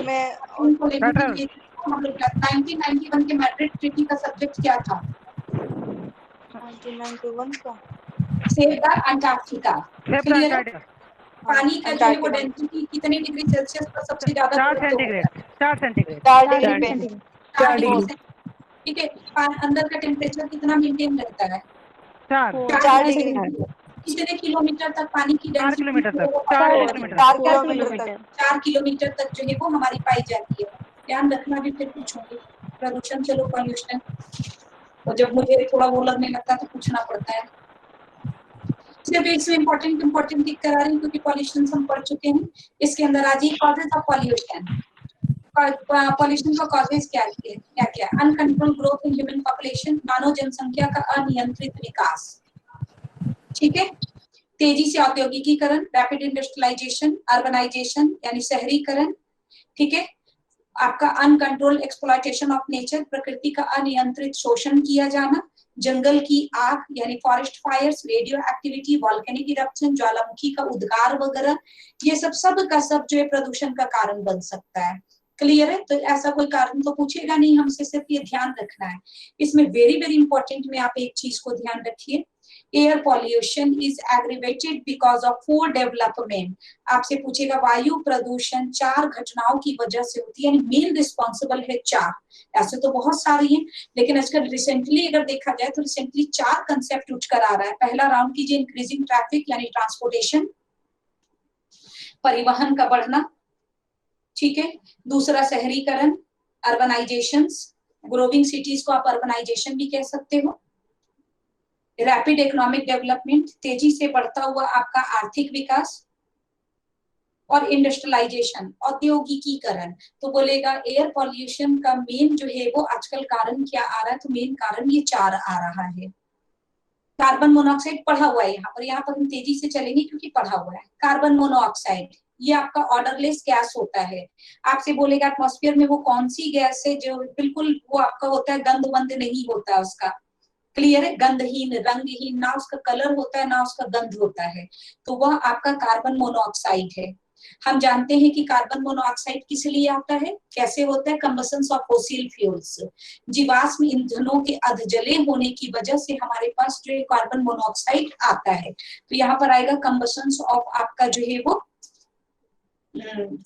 में।
हम लोग 1991 के मैड्रिड ट्रीटी का सब्जेक्ट क्या था?
1991 का
सेव द अंटार्कटिका। क्लियर है। पानी का जो है वो डेंसिटी कितने डिग्री सेल्सियस पर सबसे ज्यादा?
4 सेंटीग्रेड।
4 डिग्री पे।
ठीक है। अंदर का टेम्परेचर कितना मेंटेन रहता है?
4
4 डिग्री।
कितने किलोमीटर तक पानी की
4
डेंसिटी
किलोमीटर तक
4
किलोमीटर
4 किलोमीटर तक।
4 किलोमीटर तक जो है वो हमारी पाई जाती है। ध्यान रखना भी फिर कुछ होंगे प्रदूषण, चलो पॉल्यूशन, और जब मुझे थोड़ा वो लगने लगता है तो पूछना पड़ता है। सिर्फ इसमें इम्पोर्टेंट टिक करा रही हूँ क्योंकि पॉल्यूशन हम पढ़ चुके हैं। इसके अंदर आज ही कॉजेज ऑफ पॉल्यूशन, पॉल्यूशन का कॉजेज क्या क्या? Uncontrol growth in human population, मानव जनसंख्या का अनियंत्रित विकास, ठीक है। तेजी से औद्योगिकीकरण, रैपिड इंडस्ट्रियलाइजेशन, अर्बनाइजेशन यानी शहरीकरण, ठीक है। आपका अनकंट्रोल एक्सप्लॉयटेशन ऑफ नेचर, प्रकृति का अनियंत्रित शोषण किया जाना, जंगल की आग यानी forest fires, radio activity, volcanic eruption, ज्वालामुखी का उद्गार वगैरह, ये सब का सब जो है प्रदूषण का कारण बन सकता है। क्लियर है? तो ऐसा कोई कारण तो पूछेगा नहीं हमसे, सिर्फ ये ध्यान रखना है। इसमें वेरी इंपॉर्टेंट में आप एक चीज को ध्यान रखिए, air pollution is aggravated because of 4 development. आपसे पूछेगा वायु प्रदूषण 4 घटनाओं की वजह से होती है, यानी मेन रिस्पॉन्सिबल है 4। ऐसे तो बहुत सारी हैं, लेकिन आजकल रिसेंटली अगर देखा जाए तो रिसेंटली 4 कंसेप्ट उठ कर आ रहा है। पहला राउंड कीजिए, इंक्रीजिंग ट्रैफिक यानी ट्रांसपोर्टेशन, परिवहन का बढ़ना, ठीक है। दूसरा शहरीकरण, अर्बनाइजेशंस, ग्रोविंग सिटीज को आप अर्बनाइजेशन भी कह सकते हो। रैपिड इकोनॉमिक डेवलपमेंट, तेजी से बढ़ता हुआ आपका आर्थिक विकास, और इंडस्ट्रियलाइजेशन, औद्योगिकीकरण। तो बोलेगा एयर पॉल्यूशन का मेन जो है वो आजकल कारण क्या आ रहा है, तो मेन कारण ये 4 आ रहा है। कार्बन मोनोऑक्साइड पढ़ा हुआ है यहाँ पर हम तेजी से चलेंगे क्योंकि पढ़ा हुआ है। कार्बन मोनोऑक्साइड ये आपका ऑर्डरलेस गैस होता है। आपसे बोलेगा एटमॉस्फेयर में वो कौन सी गैस है जो बिल्कुल वो आपका होता है, गंध वंध नहीं होता है उसका, क्लियर है, गंधहीन, रंगहीन, ना उसका कलर होता है ना उसका गंध होता है, तो वह आपका कार्बन मोनोऑक्साइड है। हम जानते हैं कि कार्बन मोनोऑक्साइड किस लिए आता है, कैसे होता है, कंबशंस ऑफ फोसिल फ्यूल्स, जीवाश्म ईंधनों के अधजले होने की वजह से हमारे पास जो है कार्बन मोनोऑक्साइड आता है। तो यहाँ पर आएगा कंबशंस ऑफ आपका जो है वो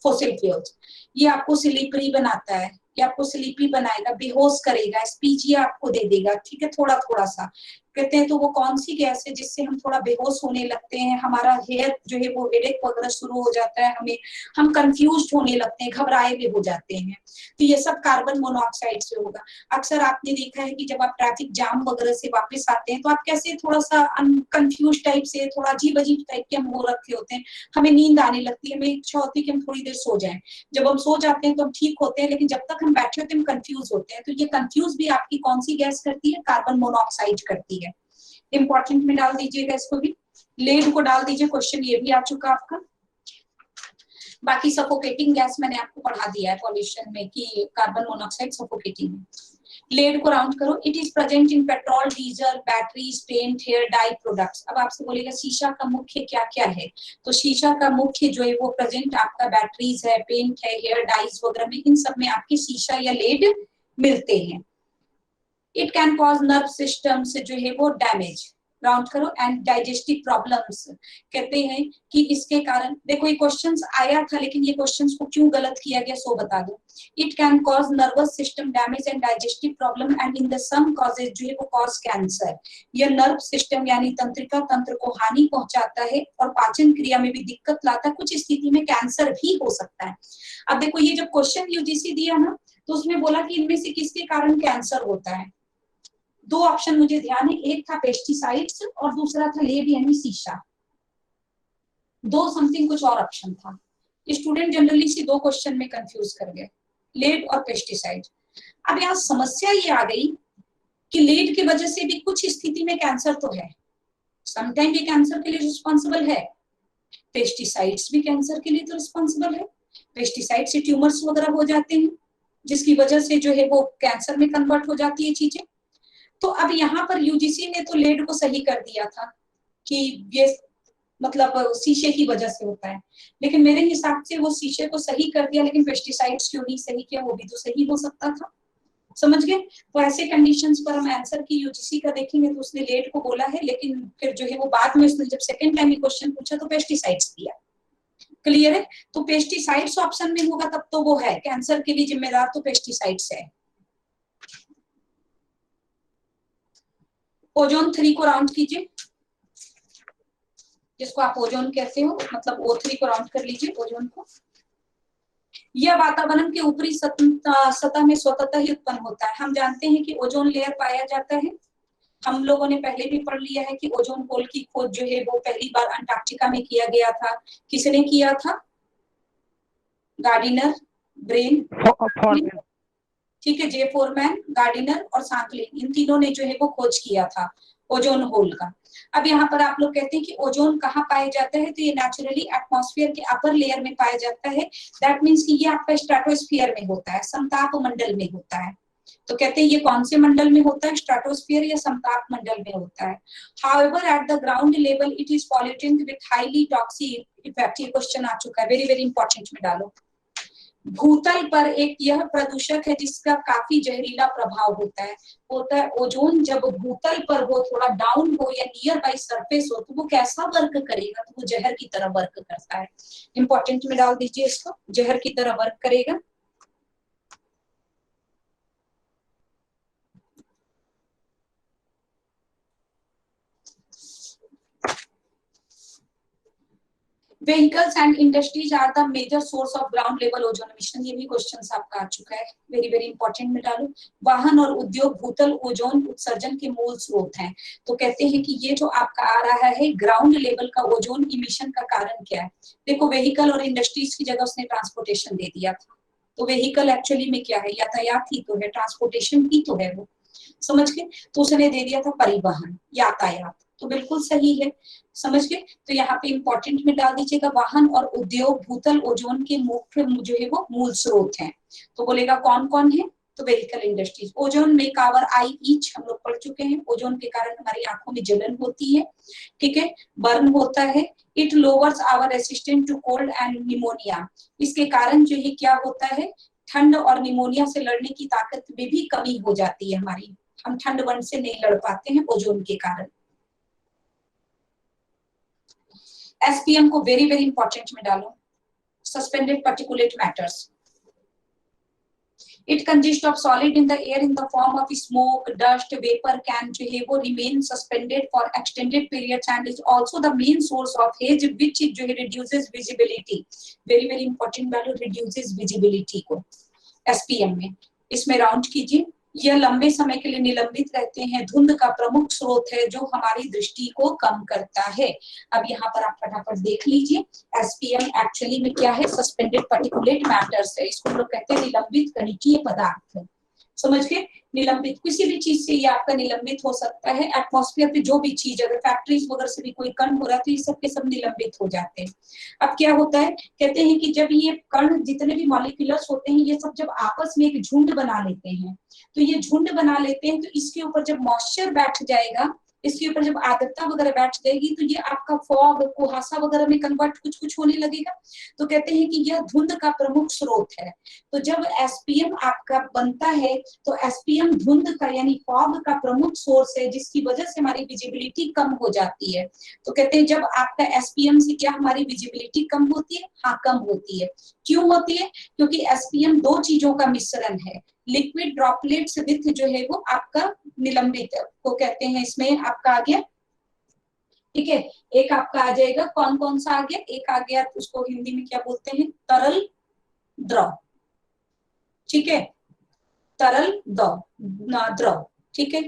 फोसिल फ्यूल्स। ये आपको स्लीपरी बनाता है, ये आपको स्लीपी बनाएगा, बेहोश करेगा, स्पीच ये आपको दे देगा, ठीक है, थोड़ा थोड़ा सा। कहते हैं तो वो कौन सी गैस है जिससे हम थोड़ा बेहोश होने लगते हैं, हमारा हेयर जो है वो हेडेक वगैरह शुरू हो जाता है, हम कंफ्यूज्ड होने लगते हैं, घबराए हुए हो जाते हैं, तो ये सब कार्बन मोनोऑक्साइड से होगा। अक्सर आपने देखा है कि जब आप ट्रैफिक जाम वगैरह से वापस आते हैं तो आप कैसे थोड़ा सा कंफ्यूज टाइप से, थोड़ा अजीब अजीब टाइप के हम हो रखे होते हैं, हमें नींद आने लगती है, हमें इच्छा होती है कि हम थोड़ी देर सो जाएं। जब हम सो जाते हैं तो हम ठीक होते हैं, लेकिन जब तक हम बैठे होते हैं हम कंफ्यूज होते हैं। तो ये कंफ्यूज भी आपकी कौन सी गैस करती है, कार्बन मोनोऑक्साइड करती है। इंपॉर्टेंट में डाल दीजिएगा इसको भी, लेड को डाल दीजिए, क्वेश्चन ये भी आ चुका आपका। बाकी सफोकेटिंग गैस मैंने आपको पढ़ा दिया है पॉल्यूशन में कि कार्बन मोनोऑक्साइड सफोकेटिंग है। लेड को राउंड करो, it is present in petrol, diesel, batteries, paint, hair dye products. अब आपसे बोलेगा शीशा का मुख्य क्या क्या है, तो शीशा का मुख्य जो है वो प्रेजेंट आपका बैटरीज है, पेंट है, हेयर डाइज वगैरह में, इन सब में आपके शीशा या लेड मिलते हैं। It can cause nerve system से जो है वो डैमेज, राउंड करो, एंड डाइजेस्टिव प्रॉब्लम्स। कहते हैं कि इसके कारण, देखो ये क्वेश्चंस आया था लेकिन ये क्वेश्चंस को क्यों गलत किया गया सो बता दो। It can cause nervous system damage and digestive problem and in the some causes जो है वो कॉज कैंसर। यह नर्व सिस्टम यानी तंत्रिका तंत्र को हानि पहुंचाता है और पाचन क्रिया में भी दिक्कत लाता है, कुछ स्थिति में कैंसर भी हो सकता है। अब देखो ये जब क्वेश्चन यूजीसी दिया ना तो उसमें बोला कि इनमें से किसके कारण कैंसर होता है। 2 ऑप्शन मुझे ध्यान है, एक था पेस्टिसाइड्स और दूसरा था लेड यानी शीशा, 2 समथिंग कुछ और ऑप्शन था। स्टूडेंट जनरली इसी 2 क्वेश्चन में कंफ्यूज कर गए, लेड और पेस्टिसाइड। अब यहाँ समस्या ये आ गई कि लेड की वजह से भी कुछ स्थिति में कैंसर तो है, समटाइम ये कैंसर के लिए रिस्पॉन्सिबल है, पेस्टिसाइड्स भी कैंसर के लिए तो रिस्पॉन्सिबल है। पेस्टिसाइड से ट्यूमर्स वगैरह हो जाते हैं जिसकी वजह से जो है वो कैंसर में कन्वर्ट हो जाती है चीजें। तो अब यहाँ पर यूजीसी ने तो लेड को सही कर दिया था कि ये मतलब शीशे की वजह से होता है, लेकिन मेरे हिसाब से वो शीशे को सही कर दिया, लेकिन पेस्टिसाइड्स क्यों नहीं सही किया, वो भी तो सही हो सकता था। समझ गए? तो ऐसे कंडीशंस पर हम आंसर की यूजीसी का देखेंगे तो उसने लेड को बोला है, लेकिन फिर जो है वो बाद में उसने जब सेकेंड टाइम ये क्वेश्चन पूछा तो पेस्टिसाइड्स दिया। क्लियर है? तो पेस्टिसाइड्स ऑप्शन में होगा तब तो वो है कैंसर के लिए जिम्मेदार, तो पेस्टिसाइड्स है। ओजोन 3 को राउंड कीजिए, जिसको आप ओजोन कहते हो, मतलब O3 को राउंड कर लीजिए ओजोन को। यह वातावरण के ऊपरी सतह में स्वतःतः ही उत्पन्न होता है। हम जानते हैं कि ओजोन लेयर पाया जाता है, हम लोगों ने पहले भी पढ़ लिया है कि ओजोन होल की खोज जो है वो पहली बार अंटार्कटिका में किया गया था। किसने किया था? गार्डिनर, ब्रेन, ठीक है, जे फोरमैन, गार्डिनर और सांकलिन, इन तीनों ने जो है वो खोज किया था ओजोन होल का। अब यहाँ पर आप लोग कहते हैं कि ओजोन कहाँ पाया जाता है, तो ये नेचुरली एटमॉस्फेयर के अपर लेयर में पाया जाता है। दैट मीन्स कि ये आपका स्ट्रेटोस्फीयर में होता है, समताप मंडल में होता है। तो कहते हैं ये कौन से मंडल में होता है, स्ट्रेटोस्फीयर या समताप मंडल में होता है। However at the ground level it is pollutant with highly toxic effect. ये क्वेश्चन आ चुका है, वेरी वेरी इंपॉर्टेंट में डालो। भूतल पर एक यह प्रदूषक है जिसका काफी जहरीला प्रभाव होता है ओजोन जब भूतल पर हो, थोड़ा डाउन हो या नियर बाई सरफेस हो, तो वो कैसा वर्क करेगा, तो वो जहर की तरह वर्क करता है। इंपॉर्टेंट में डाल दीजिए इसको, जहर की तरह वर्क करेगा। Vehicles and industries are the major source of ground level ozone emission। ये भी क्वेश्चन आपका आ चुका है, वेरी वेरी इंपॉर्टेंट में डालो। वाहन और उद्योग भूतल ओजोन उत्सर्जन के मूल स्रोत हैं। तो कहते हैं कि ये जो आपका आ रहा है ग्राउंड लेवल का ओजोन इमिशन का कारण क्या है। देखो व्हीकल और इंडस्ट्रीज की जगह उसने ट्रांसपोर्टेशन दे दिया था, तो व्हीकल एक्चुअली में क्या है, यातायात ही तो है, ट्रांसपोर्टेशन ही तो है वो, समझ के, तो उसने दे दिया था परिवहन, यातायात, तो बिल्कुल सही है, समझ गए। तो यहाँ पे इंपॉर्टेंट में डाल दीजिएगा वाहन और उद्योग भूतल ओजोन के मुख्य जो है वो मूल स्रोत हैं। तो बोलेगा कौन कौन है, तो व्हीकल इंडस्ट्रीज। ओजोन में कावर आई ईच हम लोग पढ़ चुके हैं। ओजोन के कारण हमारी आंखों में जलन होती है, ठीक है, बर्न होता है। It lowers our resistant to cold and pneumonia. इसके कारण जो है क्या होता है, ठंड और निमोनिया से लड़ने की ताकत में भी कमी हो जाती है हमारी, हम ठंड बर्न से नहीं लड़ पाते हैं ओजोन के कारण। एसपीएम को वेरी वेरी इंपॉर्टेंट में डालो, suspended particulate matters. It consists of solid in the air in the form of smoke, dust, vapor can जो है वो remain suspended for extended periods and is also the main source of haze which जो है reduces visibility। Very very important value, reduces visibility को SPM में। इसमें round कीजिए। यह लंबे समय के लिए निलंबित रहते हैं, धुंध का प्रमुख स्रोत है जो हमारी दृष्टि को कम करता है। अब यहाँ पर आप फटाफट देख लीजिए, एसपीएम एक्चुअली में क्या है, सस्पेंडेड पार्टिकुलेट मैटर्स है, इसको हम लोग कहते हैं निलंबित कणिकीय पदार्थ। समझ गए, निलंबित किसी भी चीज से ये आपका निलंबित हो सकता है। एटमॉस्फेयर पे जो भी चीज, अगर फैक्ट्रीज वगैरह से भी कोई कण हो रहा है तो ये सब के सब निलंबित हो जाते हैं। अब क्या होता है, कहते हैं कि जब ये कण जितने भी मॉलिक्यूलर्स होते हैं ये सब जब आपस में एक झुंड बना लेते हैं, तो ये झुंड बना लेते हैं, तो इसके ऊपर जब मॉइस्चर बैठ जाएगा, इसके ऊपर जब आर्द्रता वगैरह बैठ जाएगी, तो ये आपका फॉग, कुहासा वगैरह में कन्वर्ट कुछ कुछ होने लगेगा। तो कहते हैं कि यह धुंध का प्रमुख स्रोत है। तो जब एसपीएम आपका बनता है तो एसपीएम धुंध का यानी फॉग का प्रमुख सोर्स है, जिसकी वजह से हमारी विजिबिलिटी कम हो जाती है। तो कहते हैं जब आपका एसपीएम से क्या हमारी विजिबिलिटी कम होती है, हाँ कम होती है। क्यों होती है, क्योंकि एसपीएम दो चीजों का मिश्रण है, लिक्विड ड्रॉपलेट्स विथ जो है वो आपका निलंबित को कहते हैं, इसमें आपका आ गया, ठीक है। एक आपका आ जाएगा, कौन कौन सा आ गया, एक आ गया उसको हिंदी में क्या बोलते हैं, तरल द्रव, ठीक है, तरल द्रव, ठीक है,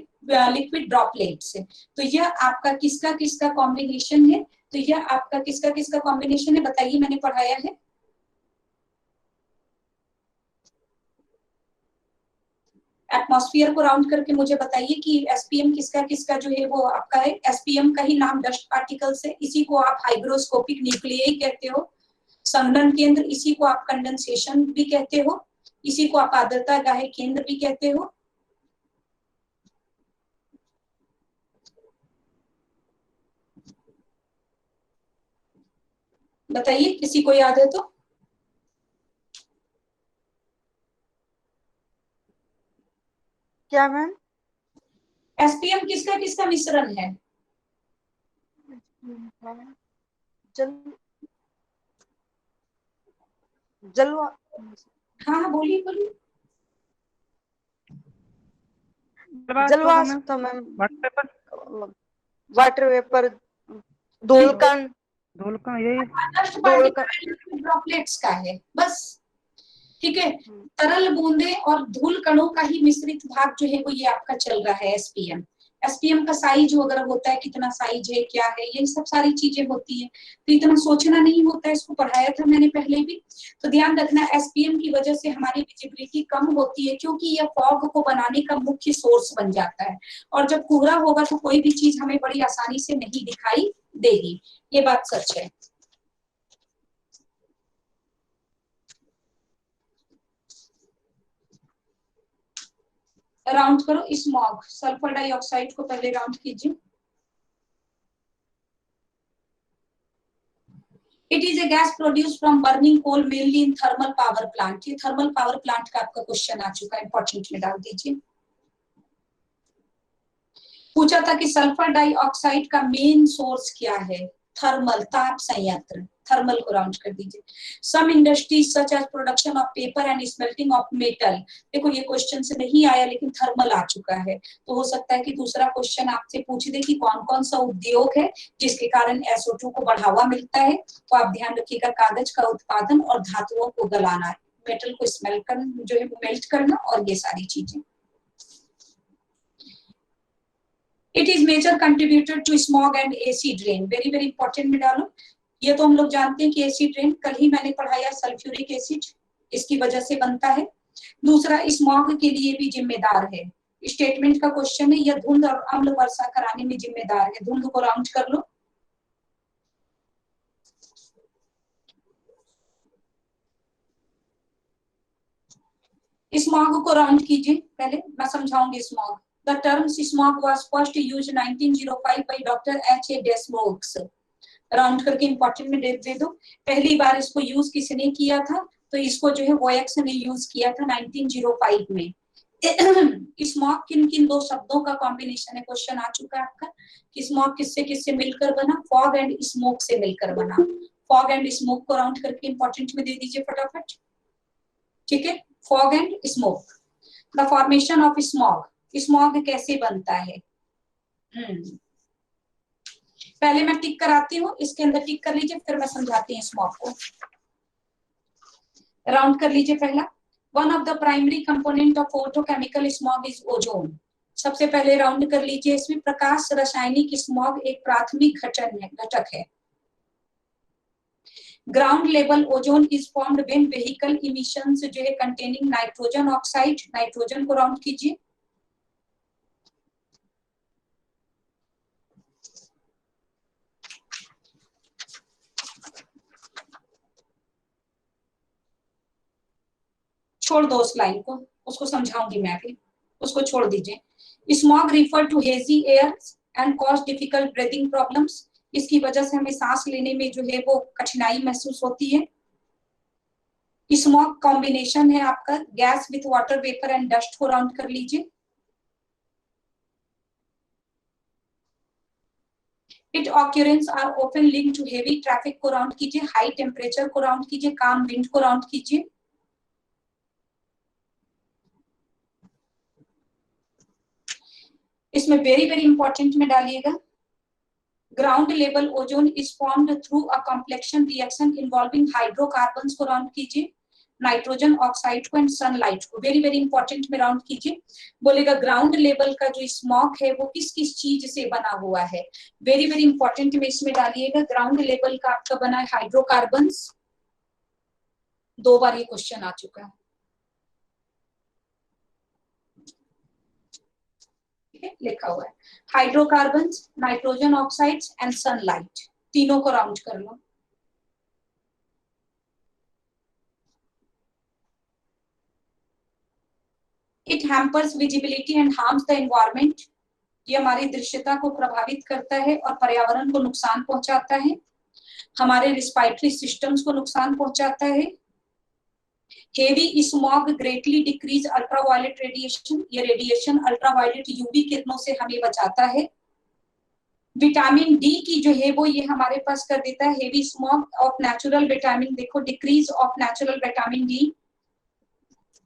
लिक्विड ड्रॉपलेट से। तो यह आपका किसका किसका कॉम्बिनेशन है, तो यह आपका किसका किसका कॉम्बिनेशन है, बताइए, मैंने पढ़ाया है। एटमॉस्फेयर को राउंड करके मुझे बताइए कि एसपीएम किसका किसका जो है वो आपका है। एसपीएम का ही नाम डस्ट पार्टिकल्स है, इसी को आप हाइग्रोस्कोपिक न्यूक्लियाई कहते हो। संघनन केंद्र, इसी को आप कंडेंसेशन भी कहते हो, इसी को आप आर्द्रता गाहे केंद्र भी कहते हो। बताइए, किसी को याद है तो।
क्या मैम,
एसपीएम किसका किसका मिश्रण है,
जल जल
हाँ बोलिए बोलिए।
जलवाष्प तो मैम, वाटर वेपर, धूलकण,
धूलकण, यही
डस्ट
धूलकण।
पार्टिकल ड्रॉपलेट्स का है बस, ठीक है। तरल बूंदे और धूल कणों का ही मिश्रित भाग जो है वो ये आपका चल रहा है एसपीएम। एसपीएम का साइज वगैरह होता है, कितना साइज है, क्या है, ये सब सारी चीजें होती है, तो इतना सोचना नहीं होता है। इसको पढ़ाया था मैंने पहले भी, तो ध्यान रखना एसपीएम की वजह से हमारी विजिबिलिटी कम होती है, क्योंकि यह फॉग को बनाने का मुख्य सोर्स बन जाता है, और जब कोहरा होगा तो कोई भी चीज हमें बड़ी आसानी से नहीं दिखाई देगी, ये बात सच है। राउंड करो स्मॉग, सल्फर डाइऑक्साइड को पहले राउंड कीजिए। It is a gas produce from burning coal mainly in thermal power plant. ये थर्मल पावर प्लांट का आपका क्वेश्चन आ चुका है, इंपॉर्टेंट में डाल दीजिए। पूछा था कि सल्फर डाइऑक्साइड का मेन सोर्स क्या है, थर्मल, ताप संयंत्र, थर्मल को राउंड कर दीजिए। Some industries such as production of paper and smelting of metal, देखो ये क्वेश्चन से नहीं आया लेकिन थर्मल आ चुका है, तो हो सकता है कि दूसरा क्वेश्चन आपसे पूछ दे कि कौन कौन सा उद्योग है जिसके कारण SO2 को बढ़ावा मिलता है, तो आप ध्यान रखिएगा, कागज का उत्पादन और धातुओं को गलाना, मेटल को स्मेल्ट करना जो है मेल्ट करना, और ये सारी चीजें। It is major contributor to smog and acid rain, very very important में डालो। ये तो हम लोग जानते हैं कि एसिड रेन, कल ही मैंने पढ़ाया, सल्फ्यूरिक एसिड इसकी वजह से बनता है। दूसरा, स्मॉग के लिए भी जिम्मेदार है, स्टेटमेंट का क्वेश्चन है, यह धुंध और अम्ल वर्षा कराने में जिम्मेदार है। धुंध को राउंड कर लो। स्मॉग को राउंड कीजिए, पहले मैं समझाऊंगी smog. The term smog was first used 1905 by Dr. H.A. Desmaux। Round करके इंपॉर्टेंट में दे दो। पहली बार इसको यूज किसने किया था, तो इसको जो है वोएक्स ने यूज किया था 1905 में। स्मॉग किन किन दो शब्दों का कॉम्बिनेशन है, क्वेश्चन आ चुका है आपका कि स्मॉग किससे किससे मिलकर बना, फॉग एंड स्मोक से मिलकर बना। फॉग एंड स्मोक को राउंड करके इंपॉर्टेंट में दे दीजिए फटाफट, ठीक है। Fog and smoke, the formation of smog, smog कैसे बनता है। पहले मैं टिक कराती हूँ, इसके अंदर टिक कर लीजिए, फिर मैं समझाती हूँ स्मॉग को। राउंड कर लीजिए पहला। One of the primary component of photochemical smog is ozone. सबसे पहले राउंड कर लीजिए, इसमें प्रकाश रासायनिक स्मॉग एक प्राथमिक घटक है। Ground level ozone is formed when vehicle emissions जो है कंटेनिंग नाइट्रोजन ऑक्साइड, नाइट्रोजन को राउंड कीजिए। छोड़ दो उस लाइन को, उसको समझाऊंगी मैं भी, उसको छोड़ दीजिए। Smog refer to hazy air and cause difficult breathing problems. इसकी वजह से हमें सांस लेने में जो है वो कठिनाई महसूस होती है। स्मॉग कॉम्बिनेशन है आपका gas with water vapour and dust को राउंड कर लीजिए। It occurrence are often linked to heavy traffic को राउंड कीजिए। हाई टेम्परेचर को राउंड कीजिए। काम विंड को राउंड कीजिए। इसमें वेरी वेरी इंपॉर्टेंट में डालिएगा, ground level ozone is formed through a complexion reaction involving hydrocarbons को राउंड कीजिए, नाइट्रोजन ऑक्साइड को एंड सनलाइट को। वेरी वेरी इंपॉर्टेंट में राउंड कीजिए। बोलेगा ग्राउंड लेवल का जो स्मॉग है वो किस किस चीज से बना हुआ है। वेरी वेरी इंपॉर्टेंट में इसमें डालिएगा, ग्राउंड लेवल का आपका बना है हाइड्रोकार्बन्स। 2 बार ये क्वेश्चन आ चुका है, लिखा हुआ है hydrocarbons, nitrogen oxides and sunlight, तीनों को राउंड कर लो। It hampers visibility and harms the environment. ये हमारी दृश्यता को प्रभावित करता है और पर्यावरण को नुकसान पहुंचाता है। हमारे रिस्पायरेटरी सिस्टम्स को नुकसान पहुंचाता है। Heavy smog greatly decrease ultraviolet radiation. ये रेडिएशन अल्ट्रावायलेट यूवी किरणों से हमें बचाता है। विटामिन डी की जो है वो ये हमारे पास कर देता है। Heavy smog of natural vitamin, देखो decrease of natural vitamin D,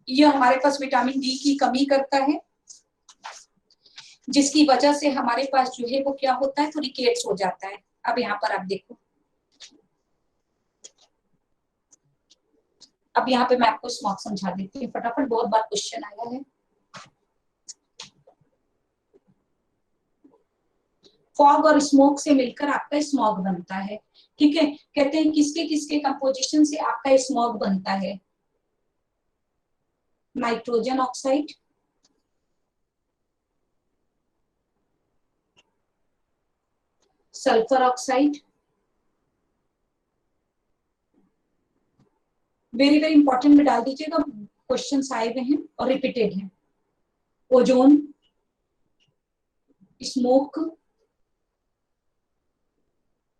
ये हमारे पास विटामिन डी की कमी करता है। जिसकी वजह से हमारे पास जो है वो क्या होता है, तो रिकेट्स हो जाता है। अब यहाँ पर आप देखो, अब यहाँ पे मैं आपको स्मॉग समझा देती हूँ फटाफट, बहुत बार क्वेश्चन आया है। फॉग और स्मोक से मिलकर आपका स्मॉग बनता है, ठीक है। कहते हैं किसके किसके कंपोजिशन से आपका स्मॉग बनता है, nitrogen oxide, sulphur oxide, very very important में डाल दीजिएगा, क्वेश्चन आए हुए हैं और रिपीटेड हैं। Ozone, smoke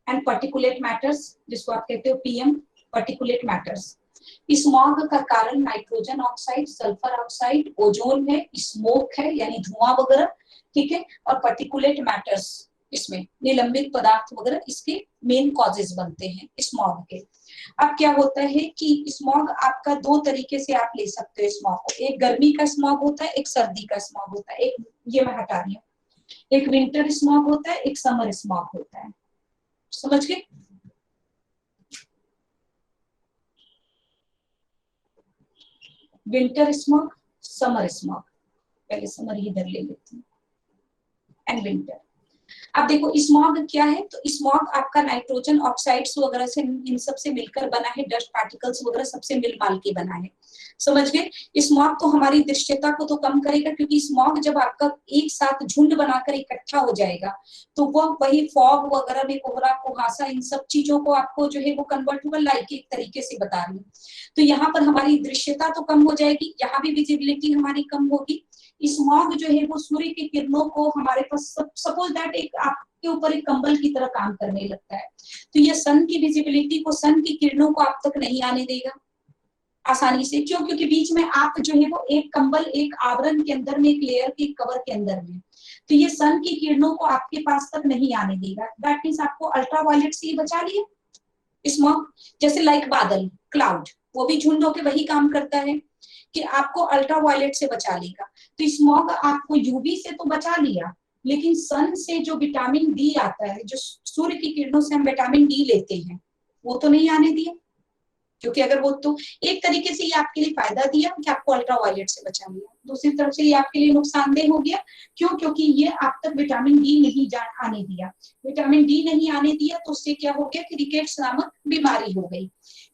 and particulate matters, जिसको आप कहते हो पीएम, पर्टिकुलेट मैटर्स। स्मॉग का कारण nitrogen oxide, sulphur oxide, ozone है, स्मोक है यानी धुआं वगैरह, ठीक है, और पर्टिकुलेट मैटर्स, इसमें निलंबित पदार्थ वगैरह इसके मेन कॉजेज बनते हैं स्मॉग के। अब क्या होता है कि स्मॉग आपका दो तरीके से आप ले सकते हो स्मॉग को, एक गर्मी का स्मॉग होता है, एक सर्दी का स्मॉग होता है, एक ये मैं हटा रही हूँ, एक विंटर स्मॉग होता है, एक समर स्मॉग होता है, समझ गए। विंटर स्मॉग, समर स्मॉग, पहले समर ही इधर ले लेती हूँ, एंड विंटर। अब देखो स्मॉग क्या है, तो स्मॉग आपका नाइट्रोजन ऑक्साइड्स वगैरह से, इन सब से मिलकर बना है, डस्ट पार्टिकल्स वगैरह सबसे मिलमाल के बना है, समझ गए। स्मॉग तो हमारी दृश्यता को तो कम करेगा, क्योंकि स्मॉग जब आपका एक साथ झुंड बनाकर इकट्ठा हो जाएगा तो वो वही फॉग वगैरह में कोहरा कुहासा इन सब चीजों को आपको जो है वो कन्वर्ट होगा, लाइट एक तरीके से बता रही हूँ। तो यहाँ पर हमारी दृश्यता तो कम हो जाएगी, यहाँ भी विजिबिलिटी हमारी कम होगी। स्मॉग जो है वो सूर्य की किरणों को हमारे पास, सपोज दैट एक आपके ऊपर एक कंबल की तरह काम करने लगता है, तो ये सन की विजिबिलिटी को, सन की किरणों को आप तक नहीं आने देगा आसानी से। क्यों? क्योंकि बीच में आप जो है वो एक कंबल, एक आवरण के अंदर में, एक लेयर के कवर के अंदर में, तो ये सन की किरणों को आपके पास तक नहीं आने देगा। दैट मीन्स आपको अल्ट्रावायलेट से बचा लिया स्मॉग। जैसे लाइक बादल, क्लाउड, वो भी झुंड होकर वही काम करता है कि आपको अल्ट्रावायलेट से बचा लेगा। तो स्मॉग आपको यूवी से तो बचा लिया, लेकिन सन से जो विटामिन डी आता है, जो सूर्य की किरणों से हम विटामिन डी लेते हैं, वो तो नहीं आने दिया। क्योंकि अगर वो, तो एक तरीके से ये आपके लिए फायदा दिया कि आपको अल्ट्रावायलेट से बचा लिया, दूसरी तरफ से ये आपके लिए नुकसानदेह हो गया। क्यों? क्योंकि ये आप तक विटामिन डी नहीं आने दिया। विटामिन डी नहीं आने दिया तो उससे क्या हो गया कि रिकेट्स नामक बीमारी हो गई।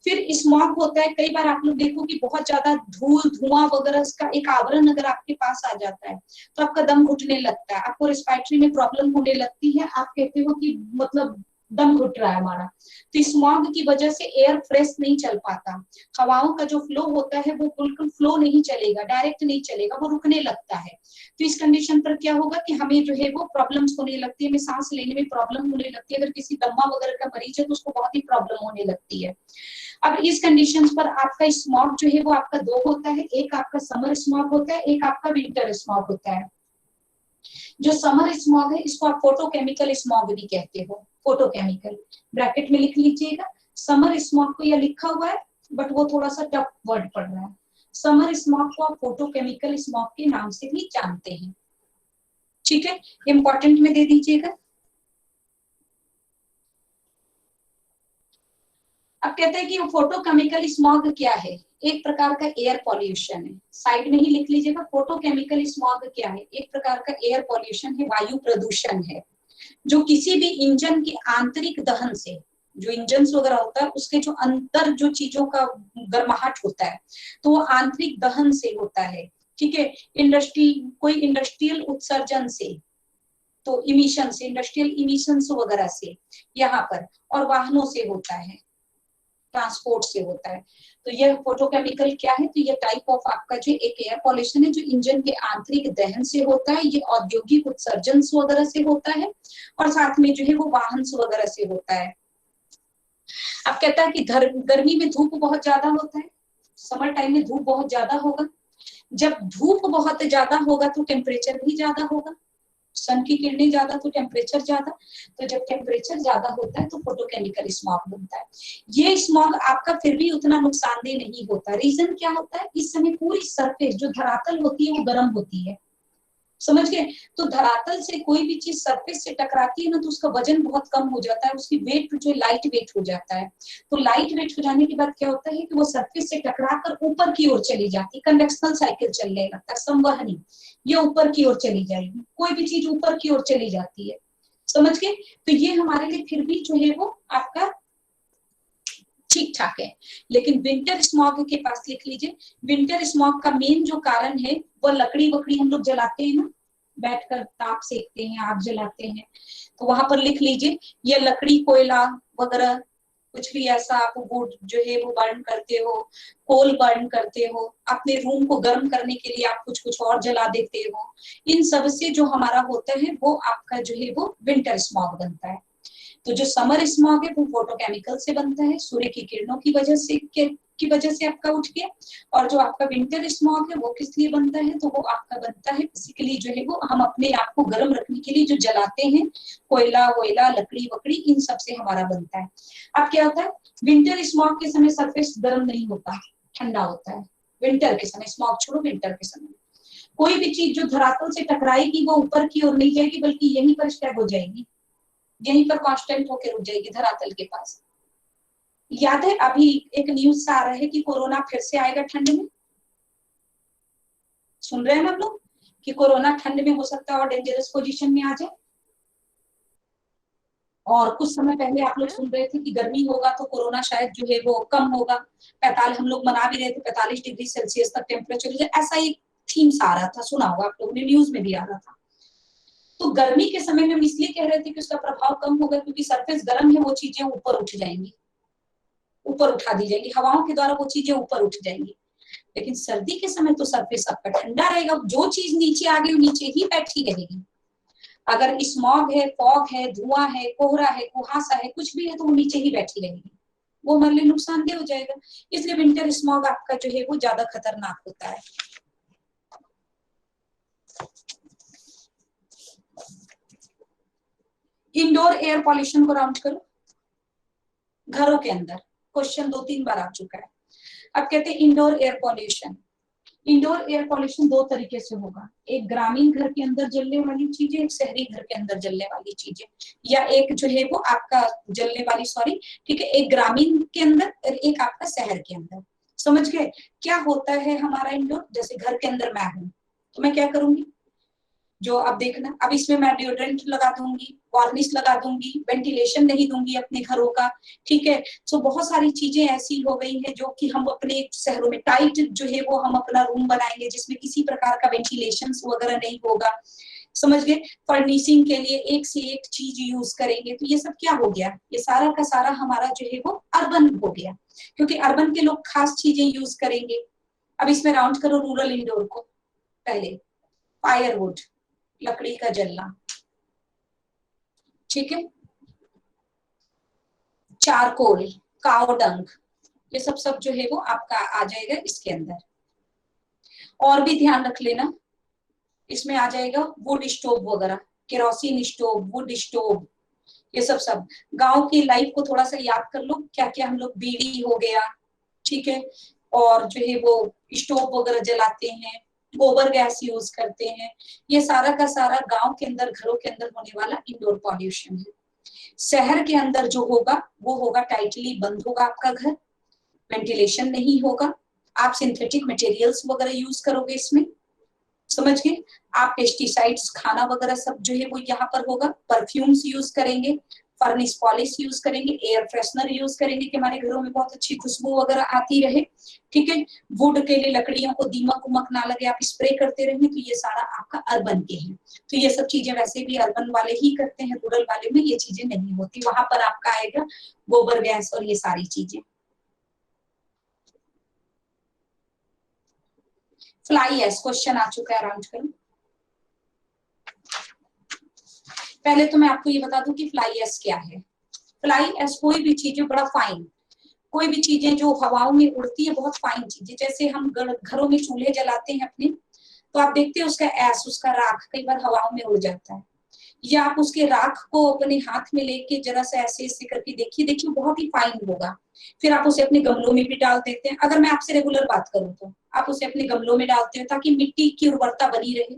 फिर स्मॉग होता है, कई बार आप लोग देखो कि बहुत ज्यादा धूल धुआं वगैरह का एक आवरण अगर आपके पास आ जाता है तो आपका दम घुटने लगता है, आपको रेस्पिरेटरी में प्रॉब्लम होने लगती है, आप कहते हो कि मतलब दम घुट रहा है हमारा। तो स्मॉग की वजह से एयर फ्रेश नहीं चल पाता, हवाओं का जो फ्लो होता है वो बिल्कुल फ्लो नहीं चलेगा, डायरेक्ट नहीं चलेगा, वो रुकने लगता है। तो इस कंडीशन पर क्या होगा कि हमें जो है वो प्रॉब्लम्स होने लगती है, हमें सांस लेने में प्रॉब्लम होने लगती है। अगर किसी दम्मा वगैरह का मरीज है तो उसको बहुत ही प्रॉब्लम होने लगती है। अब इस कंडीशन पर आपका स्मॉग जो है वो आपका दो होता है, एक आपका समर स्मॉग होता है, एक आपका विंटर स्मॉग होता है। जो समर स्मॉग है इसको आप फोटोकेमिकल स्मॉग भी कहते हो, फोटोकेमिकल, ब्रैकेट में लिख लीजिएगा। समर स्मॉग को यह लिखा हुआ है बट वो थोड़ा सा टफ वर्ड पड़ रहा है। समर स्मॉग को आप फोटोकेमिकल स्मॉग के नाम से भी जानते हैं, ठीक है, इंपॉर्टेंट में दे दीजिएगा। अब कहते हैं कि फोटोकेमिकल स्मॉग क्या है, एक प्रकार का एयर पॉल्यूशन है, साइड में ही लिख लीजिएगा। फोटोकेमिकल स्मॉग क्या है, एक प्रकार का एयर पॉल्यूशन है, वायु प्रदूषण है, जो किसी भी इंजन के आंतरिक दहन से, जो इंजन वगैरह होता है उसके जो अंदर जो चीजों का गर्माहट होता है तो वो आंतरिक दहन से होता है, ठीक है। इंडस्ट्री, कोई इंडस्ट्रियल उत्सर्जन से, तो इमिशन से, इंडस्ट्रियल इमिशन वगैरह से यहाँ पर, और वाहनों से होता है, ट्रांसपोर्ट से होता है। तो यह फोटोकेमिकल क्या है, तो ये टाइप ऑफ आपका जो एक एयर पॉल्यूशन है जो इंजन के आंतरिक दहन से होता है, ये औद्योगिक उत्सर्जन वगैरह से होता है, और साथ में जो है वो वाहन वगैरह से होता है। अब कहता है कि गर्मी में धूप बहुत ज्यादा होता है, समर टाइम में धूप बहुत ज्यादा होगा। जब धूप बहुत ज्यादा होगा तो टेम्परेचर भी ज्यादा होगा, सन की किरणें ज्यादा तो टेम्परेचर ज्यादा, तो जब टेम्परेचर ज्यादा होता है तो फोटोकेमिकल स्मॉग बनता है। ये स्मॉग आपका फिर भी उतना नुकसानदेह नहीं होता। रीजन क्या होता है, इस समय पूरी सरफेस जो धरातल होती है वो गर्म होती है, समझ गए। तो धरातल से कोई भी चीज सरफेस से टकराती है ना तो उसका वजन बहुत कम हो जाता है, उसकी वेट जो लाइट वेट हो जाता है। तो लाइट वेट हो जाने के बाद क्या होता है कि वो सरफेस से टकरा कर ऊपर की ओर चली जाती है, कन्वेक्शनल साइकिल चलने लगता है, संवहनी, ये ऊपर की ओर चली जाएगी, कोई भी चीज ऊपर की ओर चली जाती है, समझ गए। तो ये हमारे लिए फिर भी जो है वो आपका ठीक ठाक है। लेकिन विंटर स्मॉग के पास लिख लीजिए, विंटर स्मॉग का मेन जो कारण है वो लकड़ी वकड़ी हम लोग जलाते हैं ना, बैठकर ताप सेकते हैं, आग जलाते हैं, तो वहां पर लिख लीजिए ये लकड़ी कोयला वगैरह कुछ भी ऐसा आप वुड जो है वो बर्न करते हो, कोल बर्न करते हो, अपने रूम को गर्म करने के लिए आप कुछ कुछ और जला देते हो, इन सब से जो हमारा होता है वो आपका जो है वो विंटर स्मॉग बनता है। तो जो समर स्मॉग है वो फोटोकेमिकल से बनता है, सूर्य की किरणों की वजह से आपका उठ गया। और जो आपका विंटर स्मॉग है वो किस लिए बनता है, तो वो आपका बनता है बेसिकली जो है वो हम अपने आप को गर्म रखने के लिए जो जलाते हैं, कोयला वोयला लकड़ी वकड़ी इन सब से हमारा बनता है। अब क्या होता है, विंटर स्मॉग के समय सरफेस गर्म नहीं होता, ठंडा होता है। विंटर के समय, स्मॉग छोड़ो, विंटर के समय कोई भी चीज जो धरातल से टकराएगी वो ऊपर की ओर नहीं जाएगी बल्कि यहीं पर स्टैग हो जाएगी, यहीं पर कांस्टेंट होकर रुक जाएगी धरातल के पास। याद है अभी एक न्यूज आ रहा है कि कोरोना फिर से आएगा ठंड में, सुन रहे हैं हम लोग कि कोरोना ठंड में हो सकता है और डेंजरस पोजीशन में आ जाए। और कुछ समय पहले आप लोग सुन रहे थे कि गर्मी होगा तो कोरोना शायद जो है वो कम होगा, 45 हम लोग मना भी रहे थे 45 डिग्री सेल्सियस तक टेम्परेचर, ऐसा एक थीम्स आ रहा था, सुना होगा आप लोगों ने, न्यूज में भी आ रहा था। तो गर्मी के समय में हम इसलिए कह रहे थे कि उसका प्रभाव कम होगा क्योंकि सरफेस गर्म है, वो चीजें ऊपर उठ जाएंगी, ऊपर उठा दी जाएंगी हवाओं के द्वारा, वो चीजें ऊपर उठ जाएंगी। लेकिन सर्दी के समय तो सरफेस आपका ठंडा रहेगा, जो चीज नीचे आ गई वो नीचे ही बैठी रहेगी। अगर स्मॉग है, फॉग है, धुआं है, कोहरा है, कुहासा है, कुछ भी है तो वो नीचे ही बैठी रहेगी, वो हमारे लिए नुकसानदेह हो जाएगा। इसलिए विंटर स्मॉग आपका जो है वो ज्यादा खतरनाक होता है। इंडोर एयर पॉल्यूशन को राउंड करो, घरों के अंदर क्वेश्चन 2-3 बार आ चुका है। अब कहते हैं indoor air pollution. Indoor air pollution दो तरीके से होगा, एक ग्रामीण घर के अंदर जलने वाली चीजें, एक शहरी घर के अंदर जलने वाली चीजें, या एक जो है वो आपका जलने वाली, सॉरी ठीक है, एक ग्रामीण के अंदर और एक आपका शहर के अंदर। समझ गए क्या होता है हमारा इंडोर? जैसे घर के अंदर मैं हूं तो मैं क्या करूंगी, जो अब देखना, अब इसमें मैं डिओड्रेंट लगा दूंगी, वार्निश लगा दूंगी, वेंटिलेशन नहीं दूंगी अपने घरों का, ठीक है। सो बहुत सारी चीजें ऐसी हो गई है जो कि हम अपने शहरों में टाइट जो है वो हम अपना रूम बनाएंगे जिसमें किसी प्रकार का वेंटिलेशन वगैरह नहीं होगा, समझ गए। फर्निशिंग के लिए एक से एक चीज यूज करेंगे, तो ये सब क्या हो गया, ये सारा का सारा हमारा जो है वो अर्बन हो गया, क्योंकि अर्बन के लोग खास चीजें यूज करेंगे। अब इसमें राउंड करो रूरल इंडोर को। पहले फायरवुड, लकड़ी का जलना, ठीक है, चारकोल, काव डंग, ये सब जो है वो आपका आ जाएगा इसके अंदर। और भी ध्यान रख लेना, इसमें आ जाएगा वुड स्टोव वगैरह, केरोसिन स्टोव, वुड स्टोव, ये सब गांव की लाइफ को थोड़ा सा याद कर लो, क्या क्या हम लोग, बीड़ी हो गया, ठीक है, और जो है वो स्टोव वगैरह जलाते हैं, गोबर गैस यूज करते हैं, ये सारा का सारा गांव के अंदर घरों के अंदर होने वाला इंडोर पॉल्यूशन है। शहर के अंदर जो होगा वो होगा टाइटली बंद होगा आपका घर, वेंटिलेशन नहीं होगा, आप सिंथेटिक मटेरियल्स वगैरह यूज करोगे इसमें, समझ गए। आप पेस्टिसाइड्स खाना वगैरह सब जो है वो यहाँ पर होगा, परफ्यूम्स यूज करेंगे, फर्निश पॉलिश यूज करेंगे, एयर फ्रेशनर यूज करेंगे कि हमारे घरों में बहुत अच्छी खुशबू वगैरह आती रहे, ठीक है। वुड के लिए लकड़ियों को दीमक उमक ना लगे आप स्प्रे करते रहेंगे, तो ये सारा आपका अर्बन के हैं। तो ये सब चीजें वैसे भी अर्बन वाले ही करते हैं, रूरल वाले में ये चीजें नहीं होती, वहां पर आपका आएगा गोबर गैस और ये सारी चीजें। फ्लाई एश क्वेश्चन आ चुका है, राउंड करो। पहले तो मैं आपको ये बता दूं कि फ्लाई एश क्या है। फ्लाई एश कोई भी चीजें बड़ा फाइन, कोई भी चीजें जो हवाओं में उड़ती है, बहुत फाइन चीजें, जैसे हम घरों में चूल्हे जलाते हैं अपने, तो आप देखते हैं उसका एश, उसका राख कई बार हवाओं में उड़ जाता है, या आप उसके राख को अपने हाथ में लेके जरा सा ऐसे ऐसे करके देखिए, देखिए बहुत ही फाइन होगा। फिर आप उसे अपने गमलों में भी डाल देते हैं, अगर मैं आपसे रेगुलर बात करूं तो आप उसे अपने गमलों में डालते हैं ताकि मिट्टी की उर्वरता बनी रहे,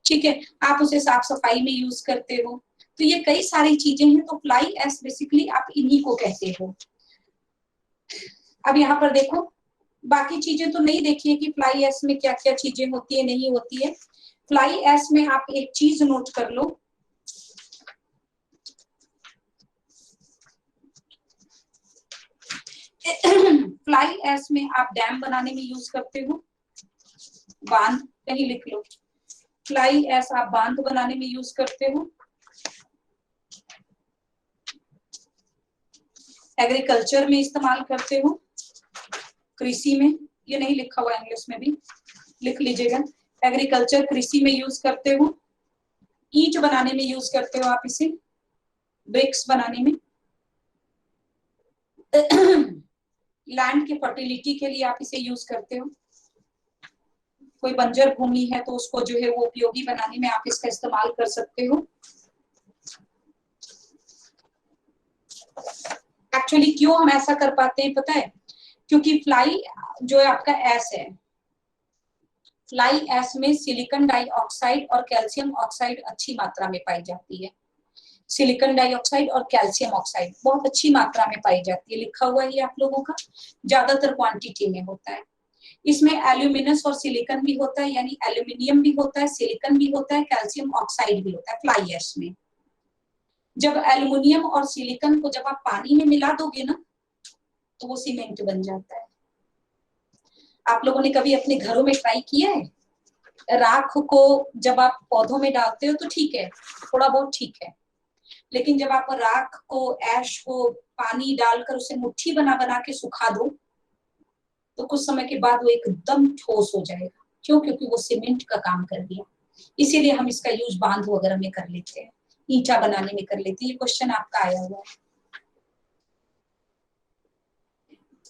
ठीक है, आप उसे साफ सफाई में यूज करते हो। तो ये कई सारी चीजें हैं, तो फ्लाई एश बेसिकली आप इन्हीं को कहते हो। अब यहाँ पर देखो, बाकी चीजें तो नहीं देखिए कि फ्लाई एश में क्या क्या चीजें होती है नहीं होती है। फ्लाई एश में आप एक चीज नोट कर लो, फ्लाई एश में आप डैम बनाने में यूज करते हो, बांध, कहीं लिख लो, फ्लाई एश आप बांध बनाने में यूज करते हो, एग्रीकल्चर में इस्तेमाल करते हो, कृषि में, ये नहीं लिखा हुआ इंग्लिश में भी लिख लीजिएगा, एग्रीकल्चर कृषि में यूज करते हो, ईंट बनाने में यूज करते हो आप इसे, ब्रिक्स बनाने में, लैंड के फर्टिलिटी के लिए आप इसे यूज करते हो, कोई बंजर भूमि है तो उसको जो है वो उपयोगी बनाने में आप इसका इस्तेमाल कर सकते हो। एक्चुअली क्यों हम ऐसा कर पाते हैं पता है, क्योंकि फ्लाई जो है आपका एश है, फ्लाई एश में सिलिकॉन डाइऑक्साइड और कैल्शियम ऑक्साइड अच्छी मात्रा में पाई जाती है। सिलिकॉन डाइऑक्साइड और कैल्शियम ऑक्साइड बहुत अच्छी मात्रा में पाई जाती है, लिखा हुआ है आप लोगों का, ज्यादातर क्वांटिटी में होता है। इसमें एल्यूमिनस और सिलिकॉन भी होता है, यानी एल्यूमिनियम भी होता है, सिलिकॉन भी होता है, कैल्शियम ऑक्साइड भी होता है फ्लाई एश में। जब एल्यूमिनियम और सिलिकॉन को जब आप पानी में मिला दोगे ना तो वो सीमेंट बन जाता है। आप लोगों ने कभी अपने घरों में ट्राई किया है? राख को जब आप पौधों में डालते हो तो ठीक है, थोड़ा बहुत ठीक है, लेकिन जब आप राख को, ऐश को पानी डालकर उसे मुट्ठी बना बना के सुखा दो तो कुछ समय के बाद वो एकदम ठोस हो जाएगा। क्यों? क्योंकि वो सीमेंट का काम कर दिया। इसीलिए हम इसका यूज बांध वगैरह में कर लेते हैं, ईंटा बनाने में कर लेते हैं। ये क्वेश्चन आपका आया हुआ है।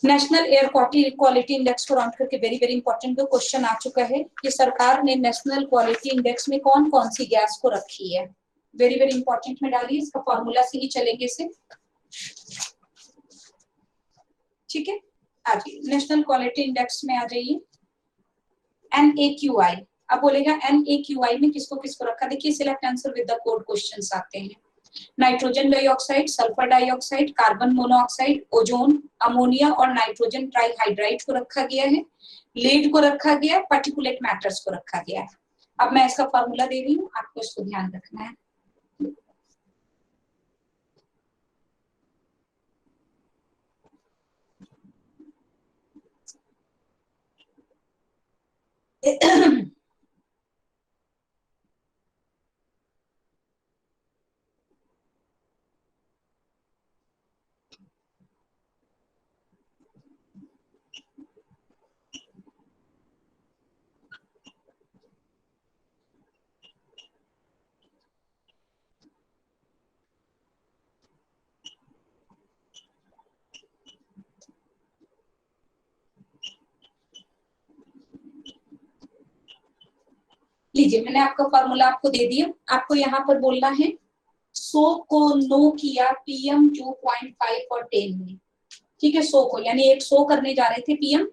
नेशनल एयर क्वालिटी इंडेक्स को राउंड करके वेरी वेरी इंपॉर्टेंट जो क्वेश्चन आ चुका है कि सरकार ने नेशनल क्वालिटी इंडेक्स में कौन कौन सी गैस को रखी है। वेरी वेरी इंपॉर्टेंट में डालिए, इसका फॉर्मूला से ही चलेंगे इसे। ठीक है, आ जाइए नेशनल क्वालिटी इंडेक्स में आ जाइए। NAQI, अब बोलेगा NAQI में किसको किसको रखा, देखिए select answer with the code questions आते हैं। Nitrogen dioxide, sulphur dioxide, carbon monoxide, ozone, ammonia और नाइट्रोजन ट्राइहाइड्राइड को रखा गया है, लीड को रखा गया है, पार्टिकुलेट मैटर्स को रखा गया है। अब मैं इसका फॉर्मूला दे रही हूँ, आपको इसको ध्यान रखना है। लीजिए मैंने आपका फॉर्मूला आपको दे दिया। आपको यहाँ पर बोलना है 100 को नो किया PM 2.5 और 10 में। ठीक है, 100 को, यानी एक 100 करने जा रहे थे PM,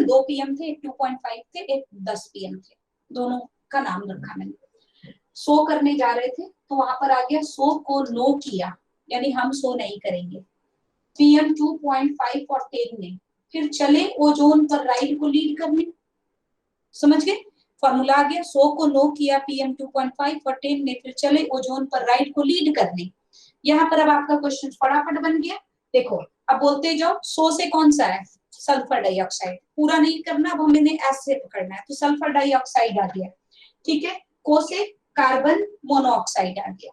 2 PM थे, एक 2.5 थे, एक 10 PM थे, दोनों का नाम रखा मैंने। 100 करने जा रहे थे तो वहां पर आ गया 100 को नो किया, यानी हम 100 नहीं करेंगे, PM 2.5 और 10 ने, फिर चले ओजोन पर राइड को लीड करने। समझ गए? फॉर्मूला आ गया, 100 को नो किया PM 2.5 और 10 ने, फिर चले ओजोन पर राइड को लीड करने। यहाँ पर अब आपका क्वेश्चन फटाफट बन गया। देखो अब बोलते जाओ, 100 से कौन सा है? Sulphur dioxide. पूरा नहीं करना, अब हमें एस से पकड़ना है, तो सल्फर डाइऑक्साइड आ गया। ठीक है, को से कार्बन मोनोऑक्साइड आ गया,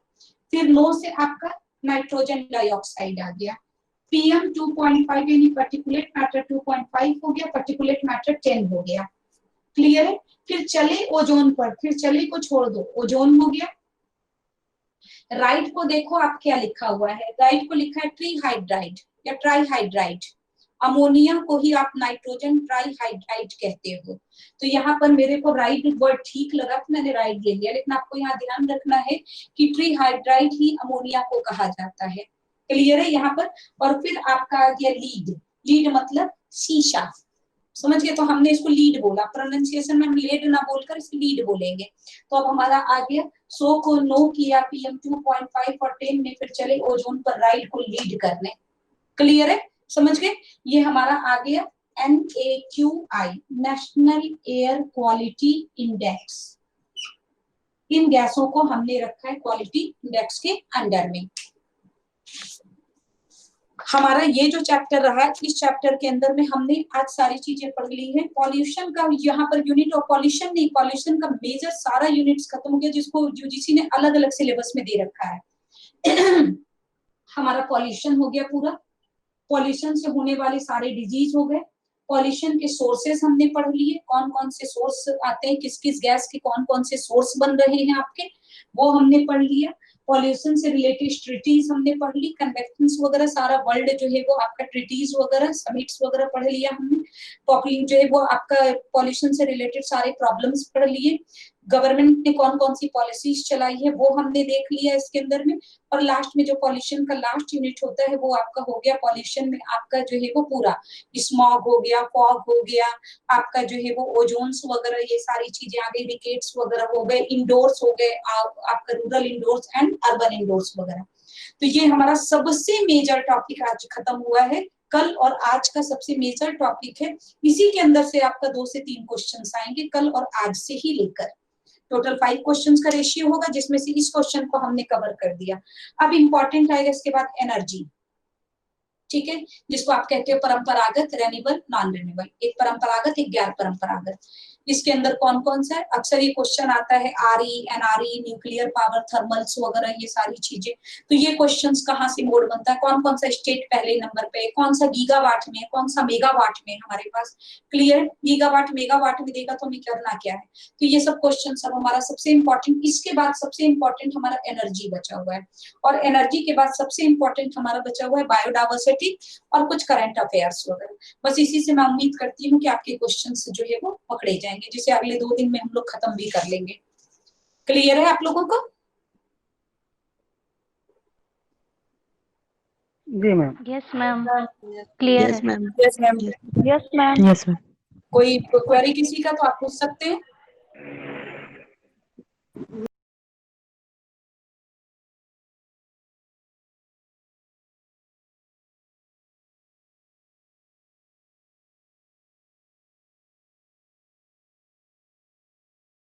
फिर नो से आपका नाइट्रोजन डाइऑक्साइड आ गया, PM 2.5 यानी पार्टिकुलेट मैटर 2.5 हो गया, पार्टिकुलेट मैटर 10 हो गया। क्लियर है? फिर चले ओजोन पर, फिर चले को छोड़ दो, ओजोन हो गया। राइट को देखो आप क्या लिखा हुआ है, राइट को लिखा है ट्रीहाइड्राइड या ट्राइहाइड्राइड। अमोनिया को ही आप नाइट्रोजन ट्राइहाइड्राइड कहते हो। तो यहाँ पर मेरे को राइट वर्ड ठीक लगा तो मैंने राइट ले लिया, लेकिन आपको यहाँ ध्यान रखना है कि ट्रीहाइड्राइड ही अमोनिया को कहा जाता है। क्लियर है यहाँ पर? और फिर आपका आ गया लीड। लीड मतलब शीशा। समझ गए? तो हमने इसको लीड बोला, प्रोनाउंसिएशन में हम लेड ना बोलकर इसको लीड बोलेंगे। तो अब हमारा आ गया 100 को नो किया PM 2.5 और 10 में फिर चले ओजोन पर राइड को लीड करने। क्लियर है? समझ गए? ये हमारा आ गया NAQI, national air quality index. इन गैसों को हमने रखा है क्वालिटी इंडेक्स के अंडर में। हमारा ये जो चैप्टर रहा, इस चैप्टर के अंदर में हमने आज सारी चीजें पढ़ ली है। पॉल्यूशन का यहाँ पर यूनिट, और पॉल्यूशन नहीं, पॉल्यूशन का मेजर सारा यूनिट्स खत्म हो गया, जिसको यूजीसी ने अलग अलग सिलेबस में दे रखा है। हमारा पॉल्यूशन हो गया पूरा, पॉल्यूशन से होने वाले सारे डिजीज हो गए, पॉल्यूशन के सोर्सेस हमने पढ़ लिए, कौन कौन से सोर्स आते हैं, किस किस गैस के कौन कौन से सोर्स बन रहे हैं आपके, वो हमने पढ़ लिया। पॉल्यूशन से रिलेटेड ट्रीटीज हमने पढ़ ली, कन्वेक्शंस वगैरह सारा वर्ल्ड जो है वो आपका ट्रीटीज वगैरह समिट्स वगैरह पढ़ लिया हमने। पॉपुलेशन जो है वो आपका पॉल्यूशन से रिलेटेड सारे प्रॉब्लम्स पढ़ लिए। गवर्नमेंट ने कौन कौन सी पॉलिसीज चलाई है वो हमने देख लिया इसके अंदर में। और लास्ट में जो पॉल्यूशन का लास्ट यूनिट होता है वो आपका हो गया पॉल्यूशन में आपका जो है वो पूरा स्मॉग हो गया, फॉग हो गया, आपका जो है वो ओजोन्स वगैरह, ये सारी चीजें आ गई, रिकेट्स वगैरह हो गए, इंडोर्स हो गए, आपका rural indoors and urban indoors वगैरह। तो ये हमारा सबसे मेजर टॉपिक आज खत्म हुआ है। कल और आज का सबसे मेजर टॉपिक है, इसी के अंदर से आपका 2 से 3 क्वेश्चंस आएंगे कल और आज से ही लेकर। टोटल 5 क्वेश्चंस का रेशियो होगा, जिसमें से इस क्वेश्चन को हमने कवर कर दिया। अब इंपॉर्टेंट आएगा इसके बाद एनर्जी, ठीक है, जिसको आप कहते हो परंपरागत, रेन्यूएबल, नॉन रेन्यूएबल। एक परंपरागत, एक गैर परंपरागत। इसके अंदर कौन कौन सा है? अक्सर ये क्वेश्चन आता है RE, NRE, nuclear power, thermals वगैरह, ये सारी चीजें। तो ये क्वेश्चंस कहाँ से मोड बनता है, कौन कौन सा स्टेट पहले नंबर पे, कौन सा गीगावाट में, कौन सा मेगावाट में हमारे पास। क्लियर? गीगावाट मेगावाट में देगा तो हमें करना क्या है। तो ये सब क्वेश्चन सब हमारा सबसे इंपॉर्टेंट। इसके बाद सबसे इंपॉर्टेंट हमारा एनर्जी बचा हुआ है, और एनर्जी के बाद सबसे इंपॉर्टेंट हमारा बचा हुआ है बायोडाइवर्सिटी और कुछ करंट अफेयर्स वगैरह। बस इसी से मैं उम्मीद करती हूँ कि आपके क्वेश्चंस जो है वो पकड़े जाएंगे, जिसे अगले 2 दिन में हम लोग खत्म भी कर लेंगे। क्लियर है आप लोगों को?
जी ma'am.
Yes ma'am, clear
yes
है।
Ma'am.
Yes ma'am.
Yes ma'am.
Yes ma'am.
कोई क्वेरी किसी का तो आप पूछ सकते हैं।